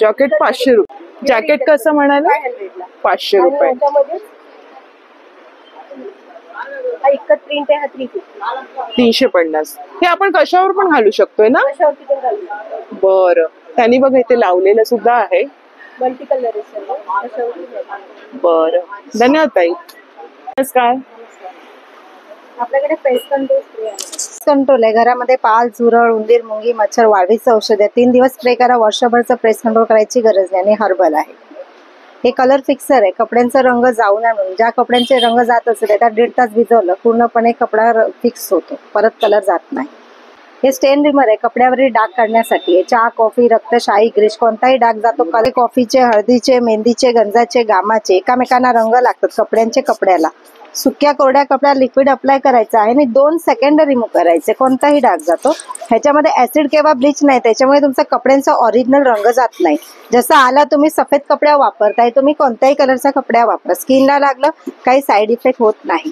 जॅकेट 500 रुपये. जॅकेट कसं म्हणाले? 500 रुपये. इतकं प्रिंट आहे. हा 350. हे आपण कशावर पण घालू शकतोय ना? बरं. त्यांनी बघा इथे लावलेलं सुद्धा आहे. Multi colour. बरं. धन्यवाद ताई. नमस्कार. आपल्याकडे पेस्ट कंट्रोल आहे. घरामध्ये पाल, झुरळ, उंदीर, मुंगी, मच्छर, वाढीचं औषध आहे. 3 दिवस स्प्रे करा. वर्षभरचं प्रेस कंट्रोल करायची गरज नाही. आणि हर्बल आहे. हे कलर फिक्सर आहे, कपड्यांचा रंग जाऊ नये म्हणून. ज्या कपड्यांचे रंग जात असेल त्यात 1.5 तास भिजवलं पूर्णपणे कपडा फिक्स होतो, परत कलर जात नाही. हे स्टेन रिमर आहे, कपड्यावरील डाग काढण्यासाठी आहे. चहा, कॉफी, रक्त, शाई, ग्रीस कोणताही डाग जातो. कले कॉफीचे, हळदीचे, मेहंदीचे, गंजाचे, घामाचे एकामेकांना रंग लागतात कपड्यांचे कपड्याला. सुक्या कोरड्या कपड्याला लिक्विड अप्लाय करायचं आहे आणि 2 सेकंड रिमूव्ह करायचे, कोणताही डाग जातो. ह्याच्यामध्ये ऍसिड किंवा ब्लीच नाही, त्याच्यामुळे तुमचा कपड्यांचा ओरिजिनल रंग जात नाही. जसं आला तुम्ही सफेद कपड्या वापरताय, तुम्ही कोणत्याही कलरचा कपड्या वापरा, स्किनला लागलं काही साईड इफेक्ट होत नाही.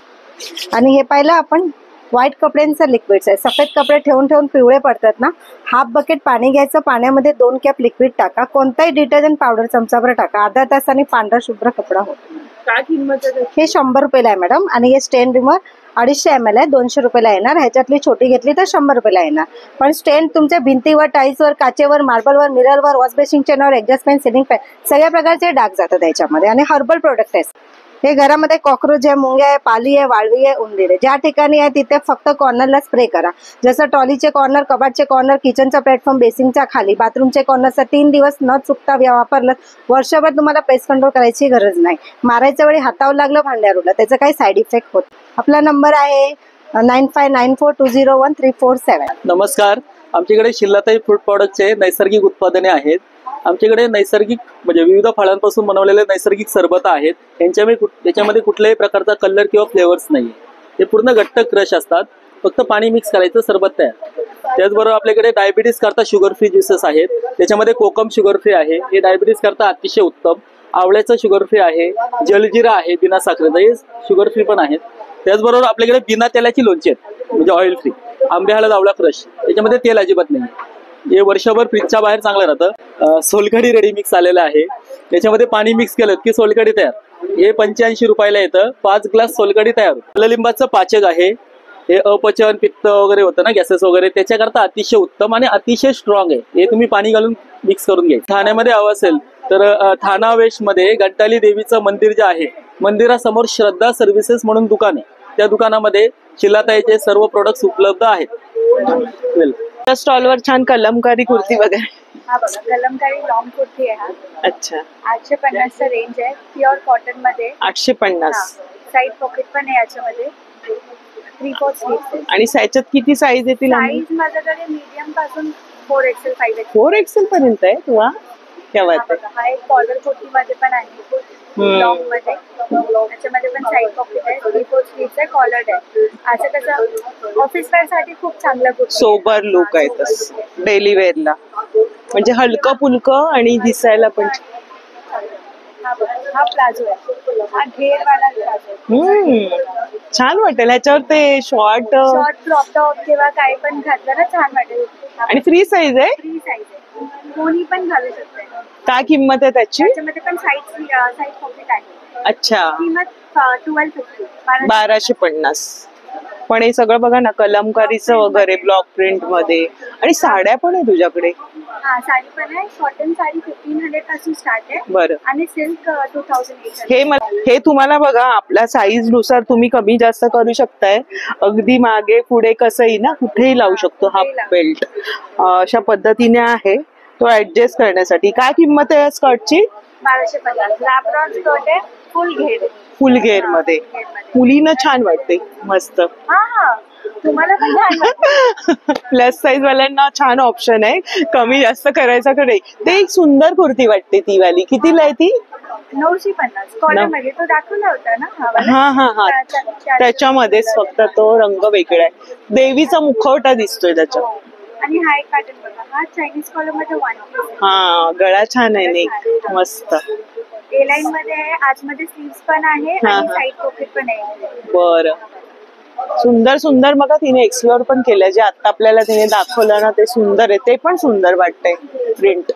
आणि हे पाहिलं आपण व्हाईट कपड्यांचं लिक्विड आहे. सफेद कपडे ठेवून ठेवून पिवळे पडतात ना, हाफ बकेट पाणी घ्यायचं, पाण्यामध्ये 2 कॅप लिक्विड टाका, कोणताही डिटर्जंट पावडर चमचाभर टाका, अर्धा तासाने पांढरा शुभ्र कपडा होतो. काय किंमत आहे त्याची? हे 100 रुपयाला आहे मॅडम. आणि हे स्टेन रिमूव्हर 250 ml आहे, 200 रुपयाला येणार. ह्याच्यातली छोटी घेतली तर 100 रुपयाला येणार. पण स्टेन तुमच्या भिंतीवर, टाईल्सवर, काचेवर, मार्बलवर, मिररवर, वॉश बेसिंगच्या नावर, एक्झॉस्ट सिलिंग फॅन सगळ्या प्रकारचे डाग जातात त्याच्यामध्ये. आणि हर्बल प्रोडक्ट आहे हे. घरामध्ये कॉक्रोच आहे, मुंग्या आहे, पाली आहे, वाळवी आहे, उंदीर आहे, ज्या ठिकाणी आहे तिथे फक्त कॉर्नरला स्प्रे करा. जसं ट्रॉलीचे कॉर्नर, कबाटचे कॉर्नर, किचनचा प्लॅटफॉर्म, बेसिंगच्या खाली, बाथरूमचे कॉर्नरचा 3 दिवस न चुकता वापरलं, वर्षभर तुम्हाला पेस्ट कंट्रोल करायची गरज नाही. मारायच्या वेळी हातावर लागलं, भांड्यावर उडलं, त्याचा काही साईड इफेक्ट होत. आपला नंबर आहे 9594201347. नमस्कार. आमच्याकडे शिल्लाताई फूड प्रॉडक्टचे नैसर्गिक उत्पादने आहेत. आमच्याकडे नैसर्गिक म्हणजे विविध फळांपासून बनवलेले नैसर्गिक सरबत आहेत. याच्यामध्ये कुठल्याही प्रकारचा कलर किंवा फ्लेवर्स नाही. हे पूर्ण घट्ट क्रश असतात, फक्त पाणी मिक्स करायचं, सरबत तयार. त्याचबरोबर आपल्याकडे डायबिटीस करता शुगर फ्री ज्युसेस आहेत. त्याच्यामध्ये कोकम शुगर फ्री आहे, हे डायबिटीस करता अतिशय उत्तम. आवळ्याचं शुगर फ्री आहे, जलजिरा आहे बिना साखरेचं, हे शुगर फ्री पण आहेत. त्याचबरोबर आपल्याकडे बिना तेलाची लोणची आहेत, म्हणजे ऑइल फ्री. आंबे, हळद, आवळा क्रश, याच्यामध्ये तेल अजिबात नाही. हे वर्षभर फ्रीजच्या बाहेर चांगलं राहतं. सोलकढी रेडी मिक्स आलेलं आहे, याच्यामध्ये पाणी मिक्स केलं की सोलकढी तयार. हे 85 रुपयाला येतं. 5 ग्लास सोलकढी तयार. लिंबाचं पाचक आहे, हे अपचन, पित्त वगैरे होतं ना, गॅसेस वगैरे, त्याच्याकरता अतिशय उत्तम आणि अतिशय स्ट्रॉंग आहे. हे तुम्ही पाणी घालून मिक्स करून घ्या. ठाण्यामध्ये हवं असेल तर ठाणा वेस्ट मध्ये घंटाली देवीचं मंदिर जे आहे, मंदिरासमोर श्रद्धा सर्व्हिसेस म्हणून दुकान आहे. त्या दुकानामध्ये शिलाताईचे सर्व प्रोडक्ट्स उपलब्ध आहेत. स्टॉलवर छान कलमकारी कुर्ती वगैरे. हा बघा, कलमकारी लॉंग कुर्ती आहे हा. अच्छा, 850 चा रेंज आहे, प्युअर कॉटन मध्ये. 850. साईड पॉकेट पण आहे याच्यामध्ये, 3/4 स्लीव्स. आणि ह्याच्यात किती साईज येतील? साईज माझ्याकडे मीडियम पासून 4XL 5XL 4XL पर्यंत आहे तुला. हा एक कॉलर कुर्ती मध्ये पण आहे, लॉंग मध्ये. त्याच्यामध्ये पण साईड पॉकेट आहे, 3/4 स्लीव्स आहे, कॉलर्ड आहे. असं कसं ऑफिस वेअर साठी खूप चांगलं कुर्ती, सोबर लुक आहे तस डेली वेअरला, म्हणजे हलकं फुलकं आणि दिसायला पण. हा प्लाझो आहे, हा घेरवाला प्लाझो आहे. छान वाटेल ह्याच्यावर ते शॉर्ट क्रॉप टॉप किंवा काही पण घातलं ना छान वाटेल. आणि फ्री साईज आहे, फ्री साईज आहे, कोणी पण घालू शकते. काय किंमत आहे त्याची? त्याच्यामध्ये पण साईड पॉकेट आहे. अच्छा, किंमत 1250, 1250. पण हे सगळं बघा ना, कलमकारीचं वगैरे ब्लॉक प्रिंट मध्ये. आणि साड्या पण आहे तुझ्याकडे? हा, साडी पण आहे. कॉटन साडी 1500 पासून स्टार्ट आहे. बरं. आणि सिल्क 2800. हे तुम्हाला बघा आपल्या साईज नुसार तुम्ही कमी जास्त करू शकताय. अगदी मागे पुढे कसंही ना, कुठेही लावू शकतो. हाफ बेल्ट अशा पद्धतीने आहे तो ऍडजस्ट करण्यासाठी. काय किंमत आहे स्कर्टची? 1250. लॅब्रॉन स्कर्ट आहे, फुल घेर. फुल घेर मध्ये मुलीनं छान वाटते, मस्त. हा, तुम्हाला पण छान वाटते. प्लस साईज वाल्यांना छान ऑप्शन आहे, कमी जास्त करायचा कडे. ते एक सुंदर कुर्ती वाटते ती वाली. कितीला आहे ती? 950. कॉलर मध्ये तो दाखवला होता ना हा वाला. हा, त्याच्यामध्येच फक्त तो रंग वेगळा आहे. देवीचा मुखवटा दिसतोय त्याच्यात. आणि हा एक पॅटर्न बघा, हा चायनीज कॉलर मध्ये 1 पीस. हा, गळा छान आहे, नेक मस्त. ए लाईन मध्ये आहे, आतमध्ये स्लीव्स पण आहे आणि साईड पॉकेट पण आहे. बरं, सुंदर सुंदर. बघा तिने एक्सप्लोर पण केलं, जे आता आपल्याला तिने दाखवलं ना ते सुंदर आहे. ते पण सुंदर वाटतंय प्रिंट.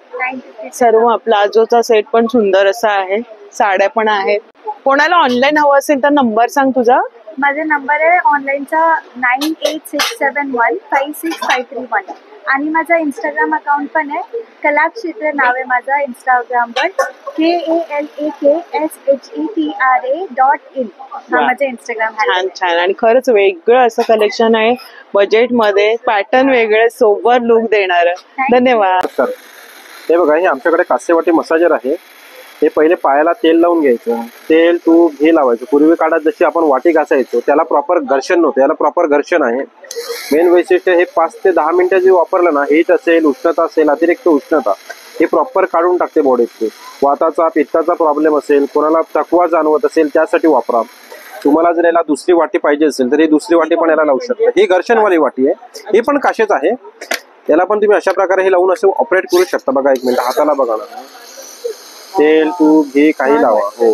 सर्व प्लाझोचा सेट पण सुंदर असा आहे. साड्या पण आहेत. कोणाला ऑनलाईन हवं असेल तर नंबर सांग तुझा. माझा नंबर आहे ऑनलाईनचा 9867156531. आणि माझा इंस्टाग्राम अकाउंट पण आहे, कलाक्षेत्र नाव आहे माझा इंस्टाग्रामवर. KALAKSHETRA.in हा माझा इंस्टाग्राम. छान छान. आणि खरंच वेगळं असं कलेक्शन आहे, बजेट मध्ये, पॅटर्न वेगळे, सोबर लुक देणार. धन्यवाद. हे बघा, हे आमच्याकडे कासेवाटी मसाजर आहे. हे पहिले पायाला तेल लावून घ्यायचं, तेल तूप घी लावायचं. पूर्वी काळात जशी आपण वाटी घासायचो त्याला प्रॉपर घर्षण नव्हतं, याला प्रॉपर घर्षण आहे. मेन वैशिष्ट्य हे 5 ते 10 मिनिटं जे वापरलं ना, हीट असेल, उष्णता असेल, अतिरिक्त उष्णता हे प्रॉपर काढून टाकते बॉडीतली. वाताचा पित्ताचा प्रॉब्लेम असेल, कोणाला थकवा जाणवत असेल त्यासाठी वापरा. तुम्हाला जर याला दुसरी वाटी पाहिजे असेल तर ही दुसरी वाटी पण याला लावू शकता. ही घर्षणवाली वाटी आहे, ही पण काशेच आहे. याला पण तुम्ही अशा प्रकारे हे लावून असं ऑपरेट करू शकता. बघा एक मिनिट, हाताला बघा ना, तेल तूप घी काही लावा. हो,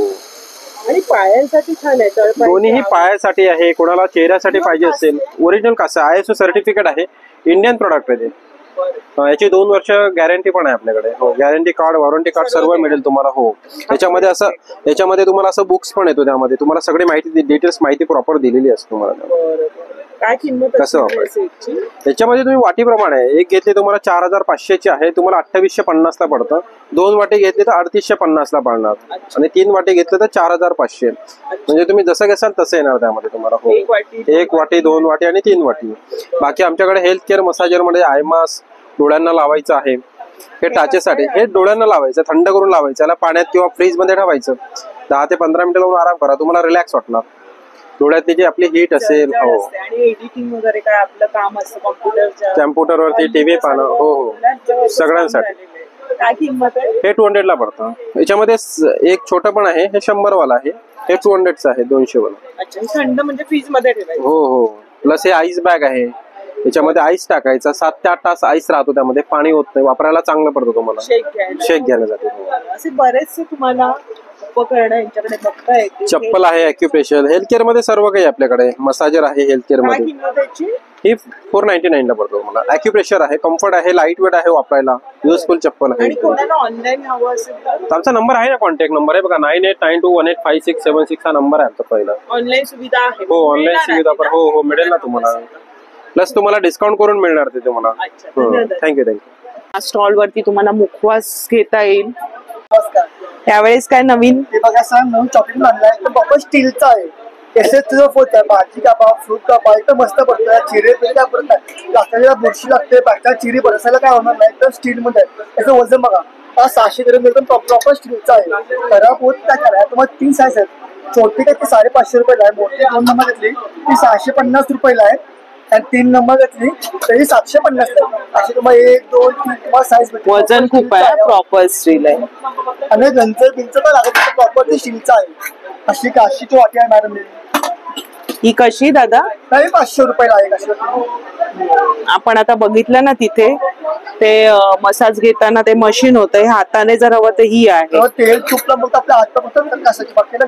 आणि पायांसाठी छान आहे. दोन्हीही पायासाठी आहे. कोणाला चेहऱ्यासाठी पाहिजे असेल, ओरिजिनल कासा ISO सर्टिफिकेट आहे, इंडियन प्रोडक्ट आहे ते. याची 2 वर्ष गॅरंटी पण आहे आपल्याकडे. हो, गॅरंटी कार्ड, वॉरंटी कार्ड सर्व मिळेल तुम्हाला. हो, याच्यामध्ये तुम्हाला असं बुक्स पण येतो, त्यामध्ये तुम्हाला सगळी माहिती, डिटेल्स माहिती प्रॉपर दिलेली असते तुम्हाला. काय किंमत कसं वापरायचं त्याच्यामध्ये तुम्ही वाटीप्रमाणे आहे. एक घेतली तुम्हाला 4500 ची आहे, तुम्हाला 2850 ला पडतं. 2 वाटी घेतली तर 3850 ला पडणार, आणि 3 वाटी घेतली तर 4500. म्हणजे तुम्ही जसं घ्याल तसं येणार त्यामध्ये तुम्हाला. हो, 1 वाटी 2 वाटी आणि 3 वाटी. बाकी आमच्याकडे हेल्थ केअर मसाजर मध्ये आय मास्क डोळ्यांना लावायचं आहे. हे टाचेसाठी, हे डोळ्यांना लावायचं, थंड करून लावायचं. याला पाण्यात किंवा फ्रीज मध्ये ठेवायचं. 10 ते 15 मिनिटं लावून आराम करा, तुम्हाला रिलॅक्स वाटणार. डोळ्यातली जी आपली हीट असेल. हो, आणि एडिटिंग वगैरे काय आपलं काम असतं कॉम्प्युटरवरती टीव्ही पाहणं. हो हो, सगळ्यांसाठी. काय किंमत आहे? हे 200 ला पडतं. याच्यामध्ये एक छोटं पण आहे, हे 100 वाला आहे. हे 200चं आहे, 200 वाला. अच्छा, थंड म्हणजे फ्रीज मध्ये ठेवायचं. हो हो, प्लस हे आईस बॅग आहे. याच्यामध्ये आईस टाकायचा, 7 ते 8 तास आईस राहतो त्यामध्ये, पाणी होत नाही, वापरायला चांगलं पडतं तुम्हाला. शेक घेण्यासाठी. असे बरेचसे तुम्हाला उपकरण यांच्याकडे बघता येतील. चप्पल आहे, अॅक्युप्रेशर, हेल्थ केअर मध्ये सर्व काही आपल्याकडे. मसाजर आहे हेल्थ केअर मध्ये, ही 499 ला पडतो तुम्हाला. अॅक्युप्रेशर आहे, कम्फर्ट आहे, लाईट वेट आहे, वापरायला युजफुल चप्पल आहे. ऑनलाईन हवं असेल तर आमचा नंबर आहे ना, कॉन्टॅक्ट नंबर आहे बघा, 9892185676 हा नंबर आहे आमचा पहिला. ऑनलाईन सुविधा आहे. हो, ऑनलाईन सुविधा पण हो हो मिळेल ना तुम्हाला. प्लस तुम्हाला डिस्काउंट करून मिळणार ते तुम्हाला. थँक्यू. स्टॉल वरती तुम्हाला मुखवास घेता येईल. त्यावेळेस काय नवीन? हे बघा सर, नवीन चॉकलेट आणलाय, तर बाबा स्टीलचा आहे. होत आहे, भाजी कापा, फ्रूट कापा, एकदम मस्त पडतं. चिरे काय पडत नाही, लाकडाला बुरशी लागते, बायका चिरी बरसायला काय होणार नाही. तर स्टील मध्ये आहे. त्याचं वजन बघा, 600 ग्रॅम, एकदम प्रॉपर स्टीलचा आहे. खराब होत काय करा. तुम्हाला 3 साईज आहेत. छोटी काय ती 550 रुपयाला आहे, मोठी 2 नंबर घेतली ती 650 रुपयाला आहे, आणि 3 नंबर घेतली तरी 750 आहे. अशी तुम्हाला 1 2 3 तुम्हाला साईज भेटते. वजन खूप आहे, प्रॉपर स्टील आहे. आणि गंजर बिंच तर लागत, प्रॉपर ते स्टीलचा आहे. अशी काशीची वाटी आहे मॅडम. ही कशी दादा? 500 रुपयाला आहे. आपण आता बघितलं ना तिथे ते मसाज घेताना ते मशीन होतं, हाताने जर हवं तर ही आहे. तेल तुपला मग आपल्या हात.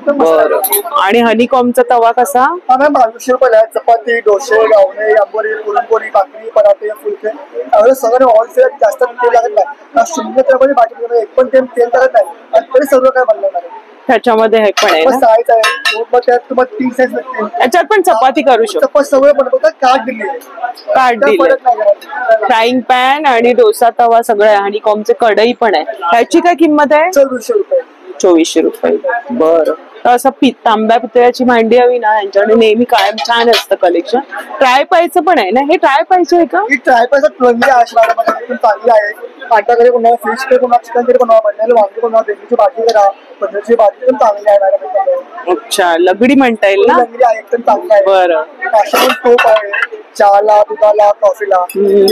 बरं, आणि हनीकॉमचा तवा कसा? हा मॅम 2200 रुपयाला आहे. चपाती, डोसे, गावणे, आंबोळी, पुरणपोळी, भाकरी, पराठे, फुलके, सगळं ऑइल जास्त तेल लागत नाही. 0 तेलामध्ये भाजी एक पण तेल लागत नाही, आणि तरी सर्व काय बनवणार आहे. त्याच्यामध्ये हे पण आहे ना, साईज आहे. मग त्यात तुम्हाला 3 साईज लागते. त्याच्यात पण चपाती करू शकतो. चपाती सगळं बनवतात. कार्ड दिली, फ्राईंग पॅन आणि डोसा तवा सगळं आहे. आणि कॉमचे कढई पण आहे. त्याची काय किंमत आहे? 2400 रुपये. 2400 रुपये. बरं, तर असं तांब्या पितळ्याची भांडी हवी ना, यांच्याकडे नेहमी कायम छान असतं कलेक्शन. ट्राय पायचं पण आहे ना, हे ट्राय पायचं आहे का? ही ट्राय पायचं चांगली आहे. आटा कडे बनवा, फिश कडे बनवा, चिकन कडे बनवा, बनलेलं वांगी बनवा, भेंडीची भाजी करा, पनीरची भाजी पण चांगली आहे मॅडम. अच्छा, लगडी म्हणता येईल ना? लगडी आहे, एकदम चांगली आहे. बरं, टोप आहे, चहाला, दुधाला, कॉफीला.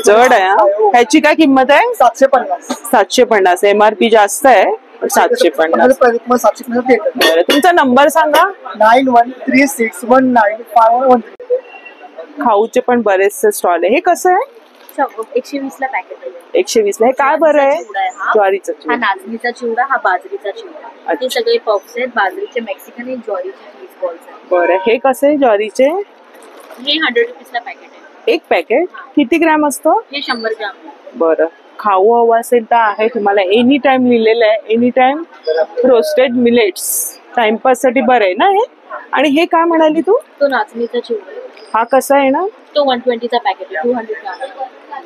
जड आहे. ह्याची काय किंमत आहे? 750. 750. MRP जास्त आहे, 750. बरं, तुमचा नंबर सांगा. 9136195113. खाऊचे पण बरेचसे स्टॉल आहे. हे कसं आहे? 120 ला पॅकेट आहे. 120 ला. हे काय बरं आहे? ज्वारीचा हा नाचणीचा चिवडा, हा बाजरीचा चिवडा. हे सगळे पफ्स आहेत, बाजरीचे, मेक्सिकन आणि ज्वारीचे चीज बॉल्स आहेत. बरं, हे कसे ज्वारीचे? हे 100 रुपीज ला पॅकेट आहे. एक पॅकेट किती ग्रॅम असतं? हे 100 ग्रॅम. बरं, खाऊ हवं असेल तर आहे तुम्हाला. एनी टाइम लिहिलेलं आहे, any time roasted millets. Timepass साठी बरं आहे ना हे. आणि हे काय म्हणाली तू? तो नाचणीचा चिवडा. हा कसा आहे ना? तो 120 चा पॅकेट आहे, 200 ग्रॅम.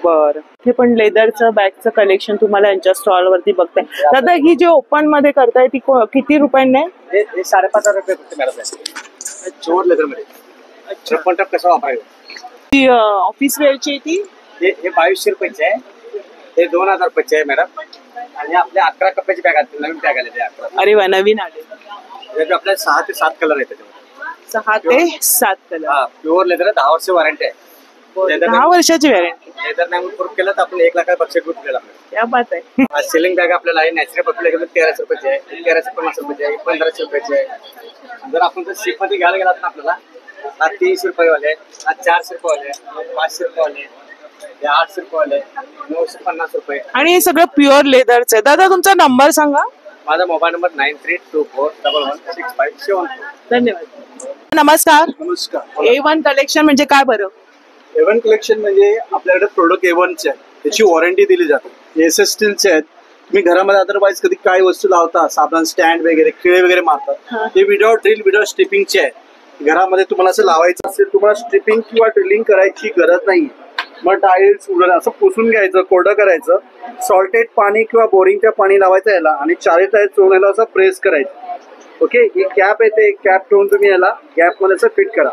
बरं, हे पण लेदरचं बॅगचं कलेक्शन तुम्हाला यांच्या स्टॉल वरती बघताय. दादा, ही जे ओपन मध्ये करताय ती किती रुपयांनी? 5,500 रुपये मॅडम. लेदर मध्ये कसं वापरायचं? ऑफिस वेअरची ती? हे 2200 रुपयाचे आहे. हे 2000 रुपयाचे आहे मॅडम. आणि आपल्या 11 कप्प्याची बॅग असतील, नवीन बॅग आले ते 11. अरे वा, नवीन आले. त्याच्यात आपल्या 6 ते 7 कलर आहेत त्याच्यामध्ये. 6 ते 7 कलर. हा, प्युअर लेदर आहे, 10 वर्ष वॉरंटी आहे. 10 वर्षाची वॉरंटी. लेदर नाही म्हणून प्रूफ केलं तर आपण 1 लाख बक्षीस भेटेल आपल्याला. क्या बात आहे. सेलिंग बॅग आपल्याला आहे नॅचरल पपीला गेलो 1300 रुपयाची आहे, 1350 रुपयाची आहे, 1500 रुपयाची आहे. जर आपण शिप मध्ये घ्यायला गेलात ना आपल्याला हा 300 रुपयेवाले आहे, हा 400 रुपयेवाले आहे, 500 रुपयेवाले, 800 रुपयेवाले, 950 रुपये. आणि हे सगळं प्युअर लेदरचं आहे. दादा तुमचा नंबर सांगा. माझा मोबाईल नंबर 9324111657. धन्यवाद. नमस्कार. नमस्कार. A1 कलेक्शन म्हणजे काय बरं? A1 कलेक्शन म्हणजे आपल्याकडे प्रोडक्ट A1चे आहेत, त्याची वॉरंटी दिली जाते. एस एस स्टीलचे आहेत. तुम्ही घरामध्ये अदरवाईज कधी काय वस्तू लावता, साबण स्टँड वगैरे, खिळे वगैरे मारतात, ते विदाउट ड्रिल विदाउट स्ट्रिपिंगचे आहे. घरामध्ये तुम्हाला असं लावायचं असेल, तुम्हाला स्ट्रिपिंग किंवा ड्रिलिंग करायची गरज नाही. मग टाईल्स उडून असं पुसून घ्यायचं, कोरडं करायचं, सॉल्टेड पाणी किंवा बोरिंगच्या पाणी लावायचं याला आणि 4 टाईल्स चोळून याला असं प्रेस करायचं. ओके, ही कॅप येते, कॅप ठेवून तुम्ही याला गॅपमध्ये असं फिट करा.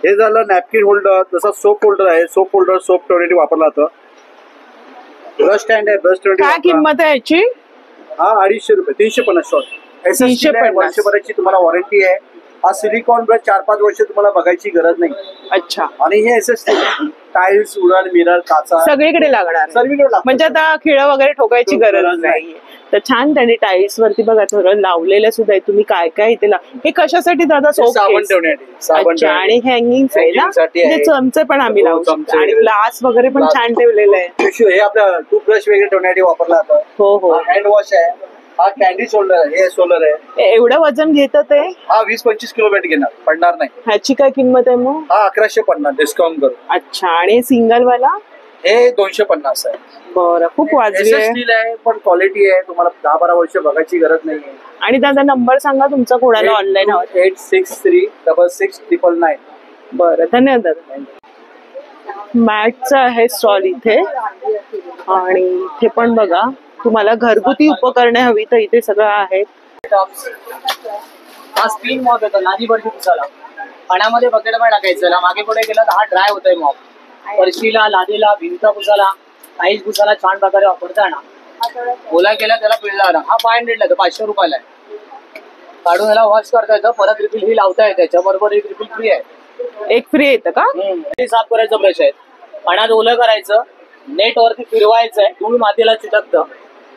हे झालं नॅपकिन होल्डर. जसा सोप होल्डर आहे, सोप होल्डर सोप ठेवण्यासाठी वापरला जातं. ब्रश स्टँड आहे, ब्रश ठेवण्यासाठी. काय किंमत आहे याची? हा 250 रुपये, 350 शॉर्ट. 350. वर्षभराची तुम्हाला वॉरंटी आहे. हा सिलिकॉन ब्रश 4-5 वर्ष तुम्हाला बघायची गरज नाही. अच्छा. आणि हे एसएस टाईल्स, उडण, मिरर, काचा सगळीकडे लागणार. सर्वीकडे लागतं. म्हणजे आता खिळं वगैरे ठोकायची गरज नाही. तर छान त्यांनी टाईल्स वरती बघा थोडं लावलेलं सुद्धा आहे. तुम्ही काय काय इथे हे कशासाठी दादा? साबण ठेवण्यासाठी. अच्छा. आणि हँगिंग आहे ना, आहे. चमचे पण आम्ही लावू शकतो आणि ग्लास वगैरे पण छान ठेवलेलं आहे. हे आपलं टूथब्रश वगैरे ठेवण्यासाठी वापरला जातं. हो हो. हँड वॉश आहे. हा कॅन्डी सोल्डर आहे, हे सोलर आहे. एवढं वजन घेतं ते? हा 20-25 किलो वेट घेणार, पडणार नाही. ह्याची काय किंमत आहे मग? हा 1150 डिस्काउंट करून. अच्छा. आणि सिंगल वाला हे 250 आहे. बरं, खूप वाजवी आहे. स्टील आहे पण क्वालिटी आहे, तुम्हाला 10-12 वर्ष बघायची गरज नाही. आणि दादा नंबर सांगा तुमचा, कोणाला ऑनलाईन हवं? 863669. बरं, धन्यवाद दादा. मॅटचं आहे स्टॉल इथे. आणि इथे पण बघा, तुम्हाला घरगुती उपकरणे हवी तर इथे सगळं आहे. हा स्क्रीन मॉप येतो लादी वरती पुसायला, पाण्यामध्ये बकेट मध्ये टाकायचं, मागे पुढे गेलं तर हा ड्राय होतोय मॉप. फरशीला, लादीला, भिंत पुसायला, टाईल्स पुसायला छान प्रकारे वापरता येणार. ओला केला त्याला पिळला आला. हा 500 ला, 500 रुपयाला आहे. काढून याला वॉश करता येतं, परत रिफिल ही लावता येते. त्याच्याबरोबर एक रिफिल फ्री आहे. एक फ्री येतं का? साफ करायचं ब्रश आहे, पाण्यात ओलं करायचं, नेट वरती फिरवायचंय, धूळ मातीला चिटकतं.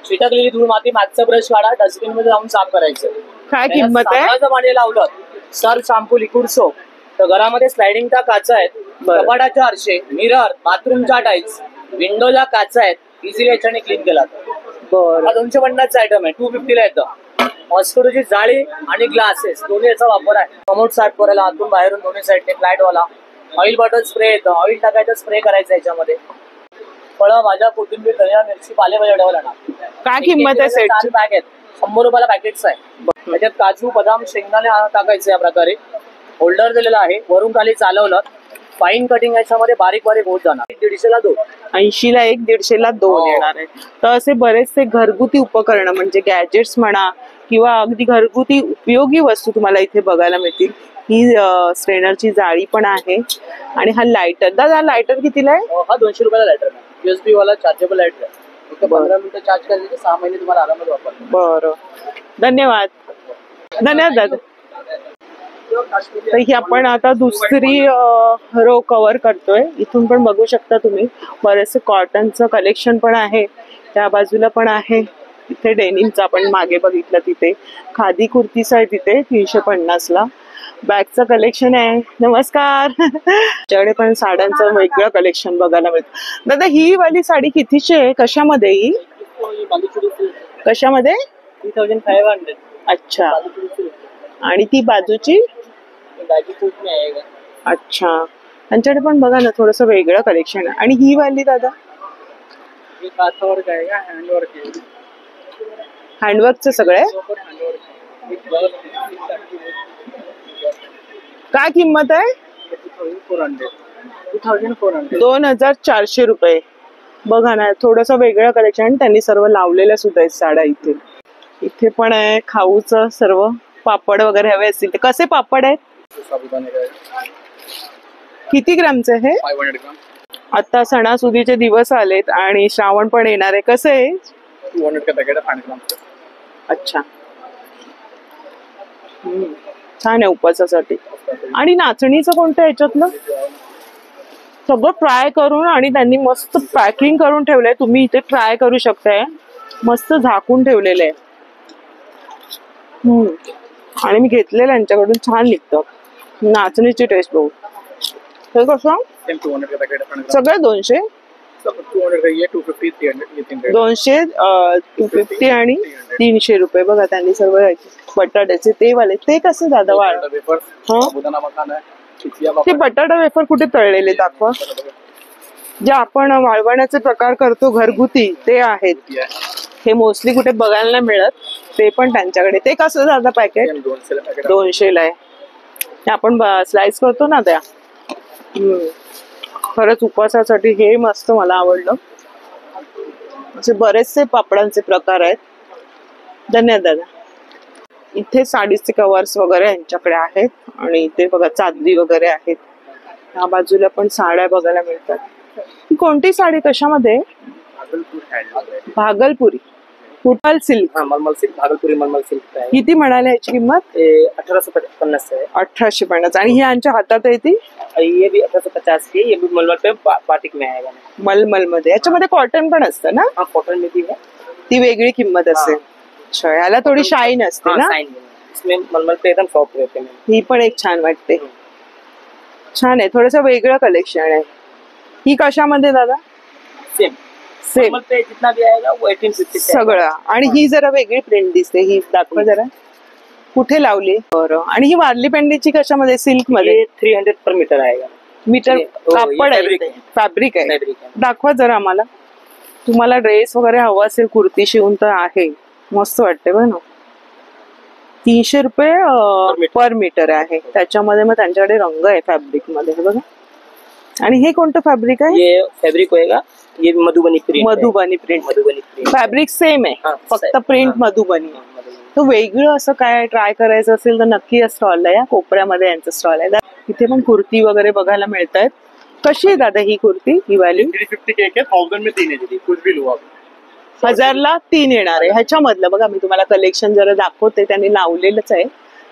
चिटकलेली धूळ माती मागचा ब्रश काढा, डस्टबिन मध्ये जाऊन साफ करायचं. काय किंमत आहे? साबणाचं पाणी लावलं, सर्फ, शॅम्पू, लिक्विड सोप. तर घरामध्ये स्लायडिंगच्या काचा आहेत, कपाटाच्या आरशे, मिरर, बाथरूमच्या टाईल्स, विंडोला काचा आहेत, इझिली याच्याने क्लीन केला. बरं. हा 250चा आयटम आहे, 250 ला येतं. मॉस्किटोची जाळी आणि ग्लासेस दोन्ही याचा वापर आहे. कमोड साफ करायला आतून बाहेरून दोन्ही साईडने फ्लॅट वाला. ऑइल बॉटल स्प्रे येतं, ऑइल टाकायचं, स्प्रे करायचं याच्यामध्ये. फळं, भाज्या, कोथिंबीर, धनिया, मिरची, पालेभाज्या ठेवायला लागणार. काय किंमत आहे सेटची? बॅग आहेत, 100 रुपयाला पॅकेट्स आहे. त्याच्यात काजू, बदाम, शेंगदाणे टाकायचे. या प्रकारे होल्डर दिलेला आहे, वरून खाली चालवलं. फाईन कटिंग याच्यामध्ये बारीक बारीक होत जाणार. 150 ला 2. 80 ला 1, 150 ला 2 येणार आहे. तर असे बरेचसे घरगुती उपकरणं म्हणजे गॅजेट्स म्हणा किंवा अगदी घरगुती उपयोगी वस्तू तुम्हाला इथे बघायला मिळतील. ही स्ट्रेनरची जाळी पण आहे. आणि हा लायटर, दादा लायटर कितीला आहे? हा 200 रुपयाला लायटर आहे, USB वाला चार्जेबल लायटर आहे. फक्त 15 मिनिटं चार्ज करायचे, 6 महिने तुम्हाला आरामात वापरता. बरं, धन्यवाद. धन्यवाद दादा. तर ही आपण आता दुसरी रो कव्हर करतोय. इथून पण बघू शकता तुम्ही बरेचसे कॉटनचं कलेक्शन पण आहे. त्या बाजूला पण आहे. इथे डेनिमचं आपण मागे बघितलं, तिथे खादी कुर्तीच आहे तिथे 350 ला. बॅगचं कलेक्शन आहे. नमस्कार. त्याच्याकडे पण साड्यांचं वेगळं कलेक्शन बघायला मिळतं. दादा ही वाली साडी कितीची आहे? कशामध्ये ही? कशामध्ये? 3500. अच्छा. आणि ती बाजूची? अच्छा. त्यांच्याकडे पण बघा ना थोडस वेगळं कलेक्शन आहे. आणि ही वाली दादा? हँडवर्कचं सगळं आहे. काय किंमत आहे? 2400 रुपये. बघा ना थोडस वेगळं कलेक्शन. त्यांनी सर्व लावलेल्या सुद्धा आहेत साड्या इथे. इथे पण आहे खाऊचं सर्व. पापड वगैरे हवे असतील ते कसे पापड आहेत? किती ग्रामचे हे? 500 ग्राम. आता सणासुदीचे दिवस आलेत आणि श्रावण पण येणार आहे. कसं आहे? 200 का पैकेट है 5 ग्राम से। अच्छा छान आहे उपवासासाठी. आणि नाचणीचं कोणतं याच्यातलं सगळं फ्राय करून आणि त्यांनी मस्त पॅकिंग करून ठेवलंय. तुम्ही इथे ट्राय करू शकताय. मस्त झाकून ठेवलेलं आहे. आणि मी घेतलेलं यांच्याकडून छान निघतं. नाचणीची टेस्ट बघू. हे कसं 200 का पैकेट है 5 ग्राम। सगळं 200 200 का ये 250 300 ये 300 200 250 आणि 300 रुपये. बघा त्यांनी सर्व बटाट्याचे ते वाले ते कसे दादा वाळ वेफर हा साबुदाणा मखाना है चिचिया ते बटाटा वेफर कुठे तळलेले दाखवा. जे आपण वाळवण्याचे प्रकार करतो घरगुती ते आहेत. हे मोस्टली कुठे बघायला नाही मिळत. ते पण त्यांच्याकडे. ते कसं दादा पॅकेट 200 ला आहे. आपण स्लाइस करतो ना त्या. खरंच उपवासासाठी हे मस्त मला आवडलं. असे बरेचसे पापडांचे प्रकार आहेत. धन्यवाद दादा. इथे साडीचे कवर्स वगैरे यांच्याकडे आहेत आणि इथे बघा चादरी वगैरे आहेत. ह्या बाजूला पण साड्या बघायला मिळतात. ही कोणती साडी कशामध्ये भागलपुरी कुटल सिल्क मलमल सिल्क भागलपुरी मलमल सिल्क है। किती म्हणाले याची किंमत 1850 है। 1850 आणि ही यांच्या हातात आहे ती ये भी 1850 की। ये भी मलमल पे बाटिक में आएगा। मलमल मध्ये. याच्यामध्ये कॉटन पण असतं ना? हाँ कॉटन में भी है। ती वेगळी किंमत असेल. अच्छा ह्याला थोडी शाईन असते ना? इसमें मलमल पे एकदम सॉफ्ट रहते हैं। ही पण एक छान वाटते. छान आहे. थोडंसं वेगळं कलेक्शन आहे. ही कशामध्ये दादा? सेम सेम पे जितना भी आएगा वो 1850 सगळं. आणि ही जरा वेगळी प्रिंट दिसते. ही दाखवा जरा कुठे लावली. बरं. आणि ही वारली पेंडीची कशामध्ये सिल्क मध्ये? 300 पर मीटर आएगा। मीटर कापड आहे फॅब्रिक आहे. दाखवा जरा आम्हाला. तुम्हाला ड्रेस वगैरे हवा असेल कुर्ती शिवून तर आहे. मस्त वाटते बघ ना. 300 रुपये पर मीटर आहे. त्याच्यामध्ये मग त्यांच्याकडे रंग आहे फॅब्रिक मध्ये बघा. आणि हे कोणतं फॅब्रिक आहे? ये फैब्रिक होएगा। ये Madhubani print. Madhubani print fabric same आहे फक्त प्रिंट मधुबनी. तो वेगळं असं काय ट्राय करायचं असेल तर नक्की या स्टॉलला या. कोपऱ्यामध्ये यांचा स्टॉल आहे. इथे पण कुर्ती वगैरे बघायला मिळतात. कशी आहे दादा ही कुर्ती? ही व्हॅल्यू 350 के एक है 1000 में 3 है दीदी कुछ भी लो आप। 1000ला 3 येणार आहे. ह्याच्यामधलं बघा मी तुम्हाला कलेक्शन जरा दाखवते. त्यांनी लावलेलंच आहे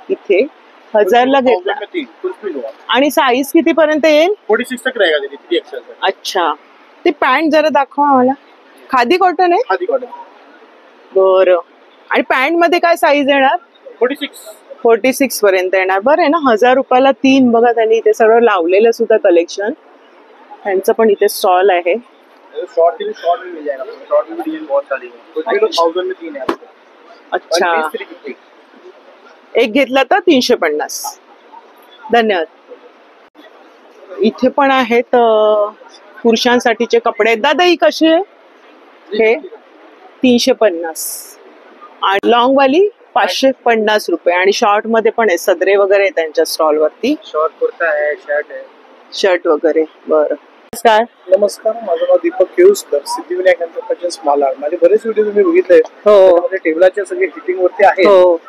इथे. 1000ला घेतला. कुछ भी लो आप। आणि साईज किती पर्यंत येईल? 46 तक रहेगा दीदी 3XL तक। अच्छा ती पॅन्ट जरा दाखवा मला. खादी कॉटन आहे? खादी कॉटन। बरं. आणि पॅन्ट मध्ये काय साईज येणार? 46 पर्यंत येणार. बरं आहे ना. 1000 रुपयाला 3. बघा त्यांनी इथे सगळं लावलेलं सुद्धा कलेक्शन. त्यांचं पण इथे स्टॉल आहे. शॉर्ट में मिल जाएगा। शॉर्ट में डिजाइन बहुत सारी है। कुछ भी लो 1000 में 3 है। अच्छा एक घेतला तर 350. धन्यवाद. इथे पण आहेत पुरुषांसाठीचे कपडे. दादा ही कशी आहे? हे 350 आणि लॉंग वाली 550 रुपये. आणि शॉर्ट मध्ये पण आहे. सदरे वगैरे आहे त्यांच्या स्टॉल वरती. शॉर्ट कुर्ता है शर्ट है शर्ट वगैरे. बरं. नमस्कार माझं नाव दीपक केळुसकर सिद्धिविनायक एंटरप्राइजेस मालाड. माझे बरेच व्हिडिओ तुम्ही बघितले. त्यामध्ये टेबलाच्या सगळे फिटिंग वरती आहे.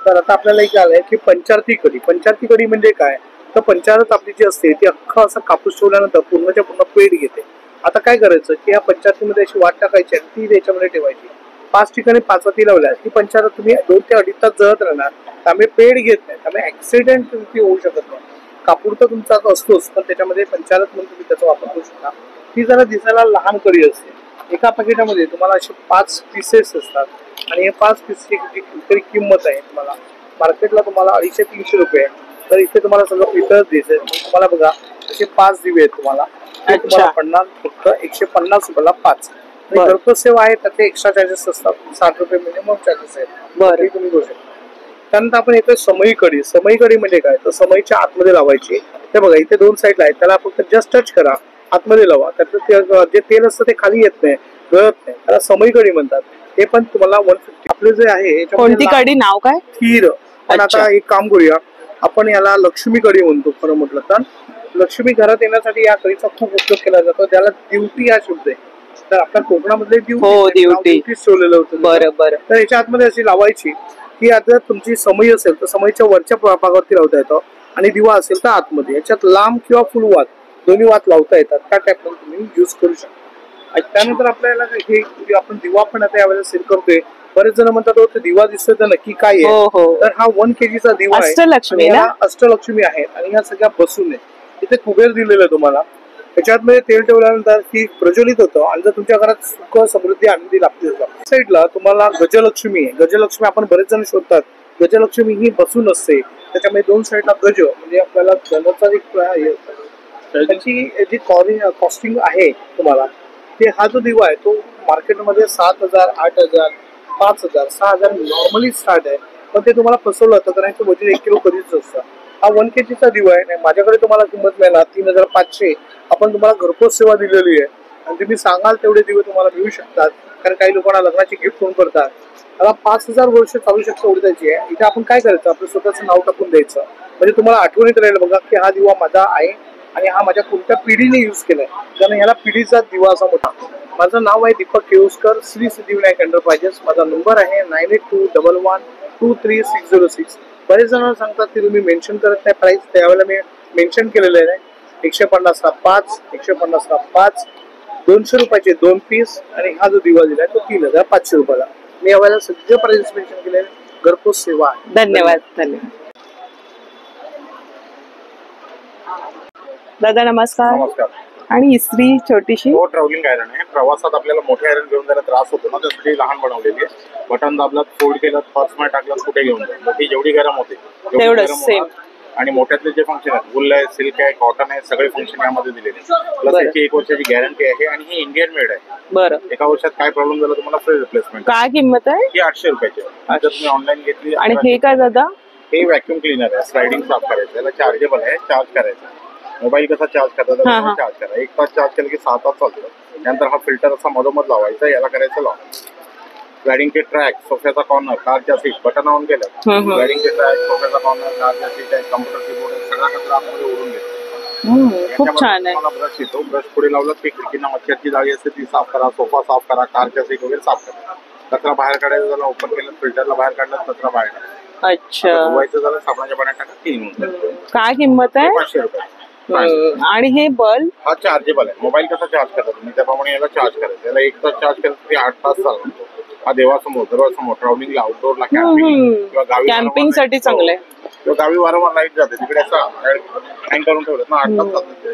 तर आता आपल्याला एक आलंय की पंचारती कढी. पंचारती कढी म्हणजे काय तर पंचारत आपली जी असते ती अख्खा असा कापूस ठेवल्यानंतर पूर्णच्या पूर्ण पेट घेते. आता काय करायचं की या पंचारतीमध्ये अशी वाट टाकायची आणि ती त्याच्यामध्ये ठेवायची. 5 ठिकाणी 5 वाती लावल्या. ही पंचारत तुम्ही 2 ते 2.5 तास जळत राहणार. त्यामुळे पेट घेत नाही. त्यामुळे ऍक्सिडेंट होऊ शकत नाही. कापूर तर तुमचा असतोच पण त्याच्यामध्ये पंचारत म्हणून तुम्ही त्याचा वापर करू शकता. ती जरा दिसायला लहान कढी असते. एका पॅकेटामध्ये तुम्हाला असे 5 पीसेस असतात आणि हे 5 पीसची किंमत आहे तुम्हाला मार्केटला तुम्हाला 250-300 रुपये. तर इथे तुम्हाला सगळं पितळ दिसेल. तुम्हाला बघा असे 5 दिवे आहेत तुम्हाला. तुम्हाला पडणार फक्त 150 रुपयाला 5. घरपोच सेवा आहे त्याचे एक्स्ट्रा चार्जेस असतात. 60 रुपये मिनिमम चार्जेस आहेत. बरं तुम्ही घेऊ शकता. त्यानंतर आपण येतोय समई कढी. समई कढी म्हणजे काय तर समईच्या आतमध्ये लावायची. ते बघा इथे 2 साईडला आहेत. त्याला फक्त जस्ट टच करा आतमध्ये लावा. त्यातलं जे तेल असतं ते खाली येत नाही गळत नाही. त्याला समई कढी म्हणतात. हे पण तुम्हाला 150. आपले जे आहे कोणती कढी नाव काय? खीर. पण आता एक काम करूया आपण याला लक्ष्मी कढी म्हणतो. खरं म्हटलं तर लक्ष्मी घरात येण्यासाठी या कढीचा खूप उपयोग केला जातो. त्याला दिवटी हा शब्द आहे. तर आपल्या कोकणामधले दिवटी ठेवलेलं होतं. बरोबर. तर याच्या आतमध्ये अशी लावायची की आता तुमची समई असेल तर समईच्या वरच्या भागावरती लावता येतं आणि दिवा असेल तर आतमध्ये. याच्यात लांब किंवा फुल वात दोन्ही वात लावता येतात. त्या टाईपमध्ये तुम्ही यूज करू शकता. त्यानंतर आपल्याला हे आपण दिवा पण आता यावेळेला सेल करतोय. बरेच जण म्हणतात "हो, दिवा दिसतोय तर नक्की काय हो, आहे?" हो. तर हा 1 kg दिवा आहे. अष्टलक्ष्मी आणि ना? याला अष्टलक्ष्मी आहे आणि ह्या सगळ्या बसून आहे. इथे कुबेर दिलेलं आहे तुम्हाला. त्याच्यात तेल ठेवल्यानंतर ती प्रज्वलित होतं आणि जर तुमच्या घरात सुख समृद्धी आनंदी लागते. साईडला तुम्हाला गजलक्ष्मी आहे. गजलक्ष्मी आपण बरेच जण शोधतात. गजलक्ष्मी ही बसून असते. त्याच्यामध्ये 2 साईडला गज म्हणजे आपल्याला धनाचा एक त्याची जी कॉस्टिंग आहे तुम्हाला ते हा जो दिवा आहे तो मार्केटमध्ये 7,000, 8,000, 5,000, 6,000 नॉर्मली स्टार्ट आहे. पण ते तुम्हाला फसवलं जातं कारण याचं वजन 1 किलो कधीच असतं. हा 1 kg दिवा आहे. माझ्याकडे तुम्हाला किंमत मिळणार 3,500. आपण तुम्हाला घरपोच सेवा दिलेली आहे आणि तुम्ही सांगाल तेवढे दिवे तुम्हाला मिळू शकतात. कारण काही लोकांना लग्नाची गिफ्ट म्हणून करतात. आता 5,000 वर्ष चालू शकतं एवढी त्याची आहे. इथे आपण काय करायचं आपलं स्वतःचं नाव टाकून द्यायचं म्हणजे तुम्हाला आठवणीत राहील बघा की हा दिवा माझा आहे आणि हा माझ्या कोणत्या पिढीने युज केलाय. कारण ह्याला पिढीचा दिवा असा मोठा. माझं नाव आहे दीपक केळुसकर, श्री सिद्धिविनायक एंटरप्राइजेस. माझा नंबर आहे 9821123606. बरेच जण सांगतात की तुम्ही मेन्शन करत नाही प्राइस. त्यावेळेला मी मेन्शन केलेलं आहे 150 ला 5, 150 ला 5, 200 रुपयाचे 2 पीस आणि हा जो दिवा दिलाय तो 3,500 रुपयाला. मी यावेळेला सगळे प्राइस मेन्शन केले. घरपोच सेवा आहे. धन्यवाद. दादा नमस्कार. नमस्कार. आणि इस्त्री छोटीशी हो ट्रॅव्हलिंग आयरन आहे. प्रवासात आपल्याला मोठे आयरन घेऊन जायला त्रास होतो ना त्यासाठी लहान बनवलेली आहे. बटन दाबलात फोल्ड केलं पर्समध्ये टाकलात कुठे घेऊन जाईल. मोठी जेवढी गरम होते तेवढंच सेम. आणि मोठ्यातले जे फंक्शन आहेत वूल आहे, सिल्क आहे, कॉटन आहे, सगळे फंक्शन यामध्ये दिलेले. प्लस याची 1 वर्षाची गॅरंटी आहे आणि ही इंडियन मेड आहे. बरं. 1 वर्षात काय प्रॉब्लेम झाला तुम्हाला फ्री रिप्लेसमेंट. काय किंमत आहे? ही 800 रुपयाची आहे. जर तुम्ही ऑनलाईन घेतली. आणि हे काय दादा? हे व्हॅक्यूम क्लीनर आहे. स्लायडिंग साफ करायचं. याला चार्जेबल आहे. चार्ज करायचा. मोबाईल कसा चार्ज करतात चार्ज करा. 1 तास चार्ज केलं की 6 तास चालतं. त्यानंतर हा फिल्टर असा मधोमध लावायचा. याला करायचं लॉक. स्लायडिंगचे ट्रॅक, सोफ्याचा कॉर्नर, कारच्या सीट बटन ऑन केलं. स्लायडिंगचे ट्रॅक, सोफ्याचा कॉर्नर, कारच्या सीट आहे, कम्प्युटर कीबोर्ड आहे, सगळा कचरा आतमध्ये ओढून घेतो. खूप छान आहे. ब्रश येतो. ब्रश पुढे लावला की खिडकीना मच्छरची जाळी असते ती साफ करा. सोफा साफ करा. कारच्या सीट वगैरे साफ करा. कचरा बाहेर काढायचा झाला ओपन केलं फिल्टरला बाहेर काढला कचरा बाहेर काढा. अच्छा. धुवायचं झालं साबणाच्या पाण्यात टाका 3 मिनिटं. काय किंमत आहे? 500 रुपये. आणि हे बल्ब हा चार्जेबल आहे. मोबाईल कसा चार्ज करता तुम्ही त्याप्रमाणे याला चार्ज करायचं. याला 1 तास चार्ज केलं तरी 8 तास चालतो. हा देवासमोर दरवाजासमोर ट्रॅव्हलिंगला आउटडोरला कॅम्पिंग किंवा गावी कॅम्पिंग साठी चांगलं आहे. किंवा गावी वारंवार लाईट जाते तिकडे असं हँग करून ठेवलं ना 8 तास चालतं.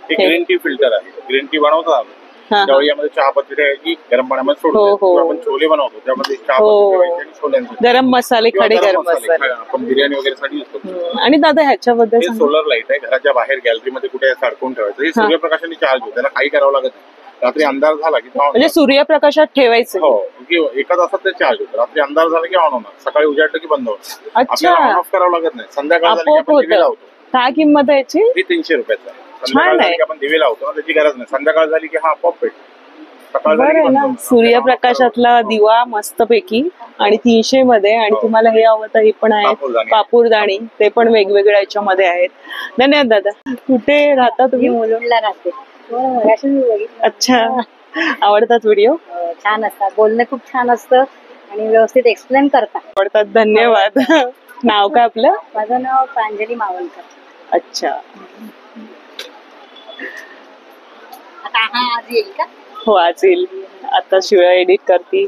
हे ग्रीन टी फिल्टर आहे. ग्रीन टी बनवतात आम्ही. त्यावेळी यामध्ये चहा पत्ती ठेवायची गरम पाण्यामध्ये सोडतो. आपण छोले बनवतो त्यामध्ये चहा पत्ती ठेवायची आणि छोल्यांचे गरम मसाले खडे गरम मसाले आपण बिर्याणी वगैरे साठी यूज करतो. आणि दादा ह्याच्याबद्दल हे सोलर लाईट आहे. घराच्या बाहेर गॅलरीमध्ये कुठे अडकवून ठेवायचं. हे सूर्यप्रकाशाने चार्ज होतं. त्याला काही करावं लागत नाही. रात्री अंधार झाला की म्हणजे सूर्यप्रकाशात ठेवायचं. हो की 1 तासात ते चार्ज होतं. रात्री अंधार झाला की ऑन होणार. सकाळी उजाडलं की बंद होणार. आपल्याला ऑन ऑफ करावं लागत नाही. संध्याकाळ झाली की आपण दिवे लावतो. काय किंमत आहे याची? ही 300 रुपयाचा आहे. संध्याकाळ झाली की आपण दिवे लावतो त्याची गरज नाही. संध्याकाळ झाली की हा आपोआप पेटतो. सूर्यप्रकाशातला दिवा मस्तपैकी आणि 300 मध्ये. आणि तुम्हाला हे हवं तर हे पण आहे कापूरदाणी. ते पण वेगवेगळ्या याच्यामध्ये आहेत. धन्यवाद दादा. कुठे राहता तुम्ही? मुलुंडला राहते. अच्छा. आवडतात व्हिडिओ? छान असतात. बोलणं खूप छान असतं आणि व्यवस्थित एक्सप्लेन करतात. आवडतात. धन्यवाद. नाव काय आपलं? माझं नाव प्रांजली मावलकर. अच्छा. आता हा आज येईल का? हो आज येईल. आता शिवाय एडिट करते.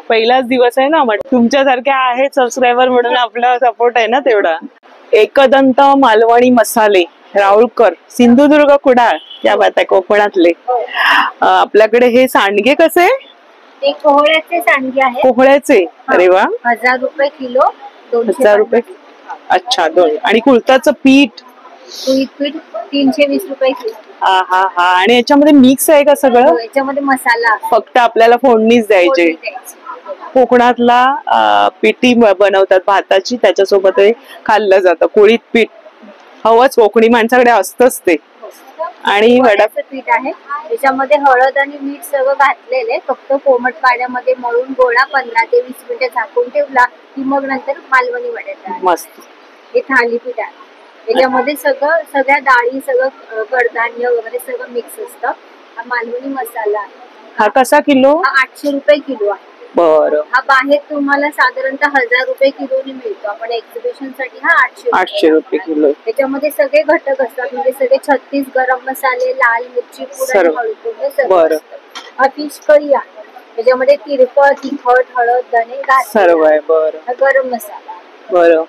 पहिलाच दिवस आहे ना. तुमच्यासारख्या आहेत सबस्क्रायबर म्हणून आपला सपोर्ट आहे ना तेवढा. एकदंत मालवणी मसाले राऊळकर सिंधुदुर्ग कुडाळ त्या बात आहे कोकणातले. आपल्याकडे हे सांडगे कसे? ते कोहळ्याचे सांडगे आहेत. कोहळ्याचे. अरे वा. 1000 रुपये किलो. 1000 रुपये. अच्छा. 2. आणि कुळथाचं पीठ? पीठ 320 रुपये किलो. हा हा हा. आणि याच्यामध्ये मिक्स आहे का सगळं? याच्यामध्ये मसाला फक्त आपल्याला फोडणीच द्यायची. कोकणातला पिठी बनवतात भाताची त्याच्यासोबत हे खाल्लं जातं. कुळीत पीठ हवंच. कोकणी माणसाकडे असतंच ते. आणि वडाचं पीठ आहे. त्याच्यामध्ये हळद आणि मीठ सगळं घातलेले. फक्त कोमट पाण्यामध्ये मळून गोळा 15 ते 20 मिनिटं झाकून ठेवला की मग नंतर मालवणी वड्याचा मस्त हे थालीपीठ आहे. त्याच्यामध्ये सगळ्या डाळी सगळं कडधान्य वगैरे सगळं मिक्स असतं. हा मालवणी मसाला आहे. हा कसा किलो? हा 800 रुपये किलो आहे. बरं. हा बाहेर तुम्हाला साधारणतः 1000 रुपये किलोने मिळतो. आपण एक्झिबिशन साठी हा 800 रुपये किलो. त्याच्यामध्ये सगळे घटक असतात. म्हणजे सगळे 36 गरम मसाले, लाल मिरची पूड आणि हळद पूड सगळं. हा फिश करी आहे, त्याच्यामध्ये तिरपळ, तिखट, हळद, धणे घातलेले सर्व आहे. बरं आहे. गरम मसाला बरं.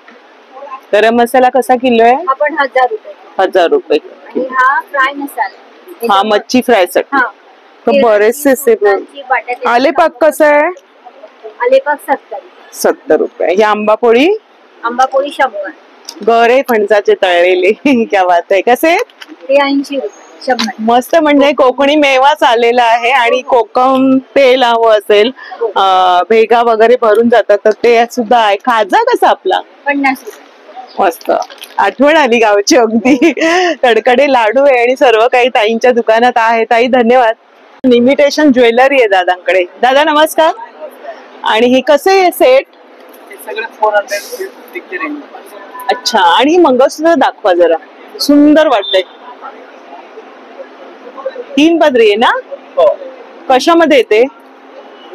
गरम मसाला कसा किलो आहे? हा पण 1000 रुपये. 1000 रुपये. आणि हा फ्राय मसाला, हा मच्छी फ्राय साठी. हा तर बरेचसे आले पाक कसं आहे? आलेपाक 70. 70 रुपये. ही आंबापोळी? आंबापोळी 100. गरे फणसाचे तळलेले क्या बात आहे. कसे? ते 80 रुपये. 100. मस्त. म्हणजे कोकणी मेवाच आलेला आहे आणि कोकम तेल हवं असेल, भेगा वगैरे भरून जातात तर ते सुद्धा आहे. खाजा कसा आपला? 50 रुपये. मस्त. आठवण आली गावची अगदी. कडकडे लाडू आहे आणि सर्व काही ताईंच्या दुकानात आहे. ताई धन्यवाद. इमिटेशन ज्वेलरी आहे दादांकडे. दादा नमस्कार. आणि हे कसे आहे सेट? सगळे 400 रेंज. अच्छा. आणि मंगळसूत्र दाखवा जरा, सुंदर वाटतंय. 3 पदरी आहे ना? कशामध्ये येते?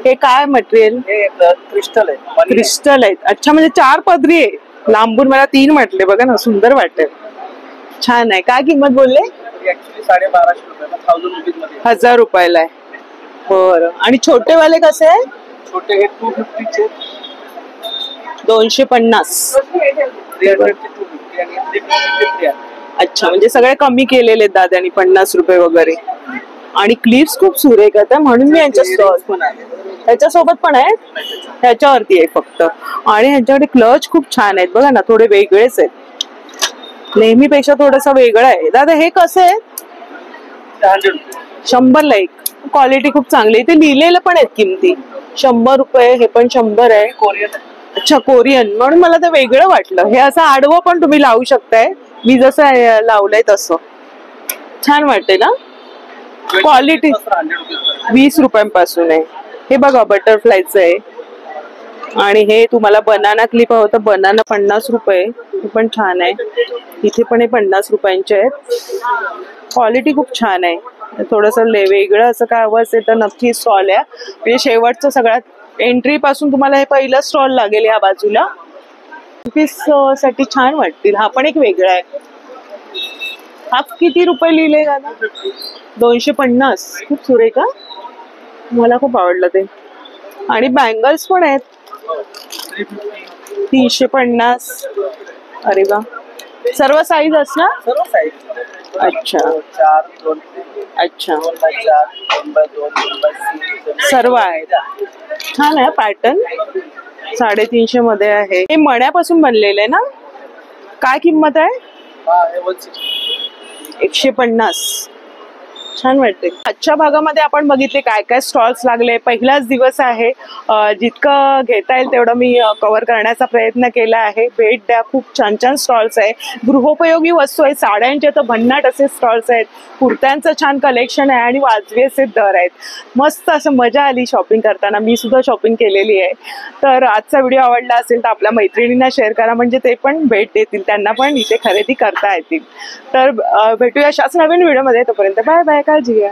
हे काय मटेरियल? हे क्रिस्टल आहे. क्रिस्टल आहेत. अच्छा, म्हणजे 4 पदरी आहे. लांबून मला 3 म्हटले. बघा ना, सुंदर वाटतंय. छान आहे. काय किंमत बोलले? ऍक्च्युली 1250 रुपये, 1000 रुपीज मध्ये. 1000 रुपयाला आहे. बरं. आणि छोटे वाले कसे आहे? छोटे हे 250 चे. 250. 300 चे 250 आणि 350 चे 300. अच्छा, म्हणजे सगळे कमी केलेले दादानी 50 रुपये वगैरे. आणि क्लिप्स खूप सुरेख आहेत म्हणून मी यांच्या स्टॉल पण आहे. त्याच्यासोबत पण आहे, त्याच्यावरती आहे फक्त. आणि ह्यांच्याकडे क्लच खूप छान आहेत. बघा ना, थोडे वेगळेच आहेत. नेहमीपेक्षा थोडस वेगळं आहे. दादा हे कसं आहे? 100 रुपये. 100 ला एक. क्वालिटी खूप चांगली. इथे लिहिलेलं पण आहेत किमती. 100 रुपये. हे पण 100 आहे. कोरियन आहे. अच्छा, कोरियन. म्हणून मला ते वेगळं वाटलं. हे असं आडवं पण तुम्ही लावू शकताय, मी जसं लावलंय तसं. छान वाटते ना? क्वालिटी 20 रुपयांपासून आहे. हे बघा बटरफ्लायचं आहे. आणि हे तुम्हाला बनाना क्लिप हवं तर बनाना 50 रुपये. हे पण छान आहे. इथे पण हे 50 रुपयांचे आहेत. क्वालिटी खूप छान आहे. थोडस वेगळं असं काय हवं असेल तर नक्की स्टॉल आहे. म्हणजे शेवटचं सगळ्यात एंट्री पासून तुम्हाला हे पहिलं स्टॉल लागेल ह्या बाजूला. पीस साठी छान वाटतील. हा पण एक वेगळा आहे. हा किती रुपये लिहिले दादा? 250. खूप सुरेख. मला खूप आवडलं ते. आणि बँगल्स पण आहेत. 350. अरे वा. सर्व साईज असणार? सर्व साईज. अच्छा. 4, 2, अच्छा. 2x4, 2x2, 2x3 सर्व आहेत. छान आहे पॅटर्न. 350 मध्ये आहे. हे मण्यापासून बनलेलं आहे ना? काय किंमत आहे? 150. छान वाटते. आजच्या भागामध्ये आपण बघितले काय काय स्टॉल्स लागले. पहिलाच दिवस आहे. जितकं घेता येईल तेवढं मी कव्हर करण्याचा प्रयत्न केला आहे. भेट द्या. खूप छान छान स्टॉल्स आहे. गृहोपयोगी वस्तू आहेत. साड्यांचे तर भन्नाट असे स्टॉल्स आहेत. कुर्त्यांचं छान कलेक्शन आहे आणि वाजवी असे दर आहेत. मस्त असं मजा आली शॉपिंग करताना. मी सुद्धा शॉपिंग केलेली आहे. तर आजचा व्हिडिओ आवडला असेल तर आपल्या मैत्रिणींना शेअर करा, म्हणजे ते पण भेट देतील, त्यांना पण इथे खरेदी करता येतील. तर भेटूया अशाच नवीन व्हिडिओमध्ये. तोपर्यंत बाय बाय. काळजी घ्या.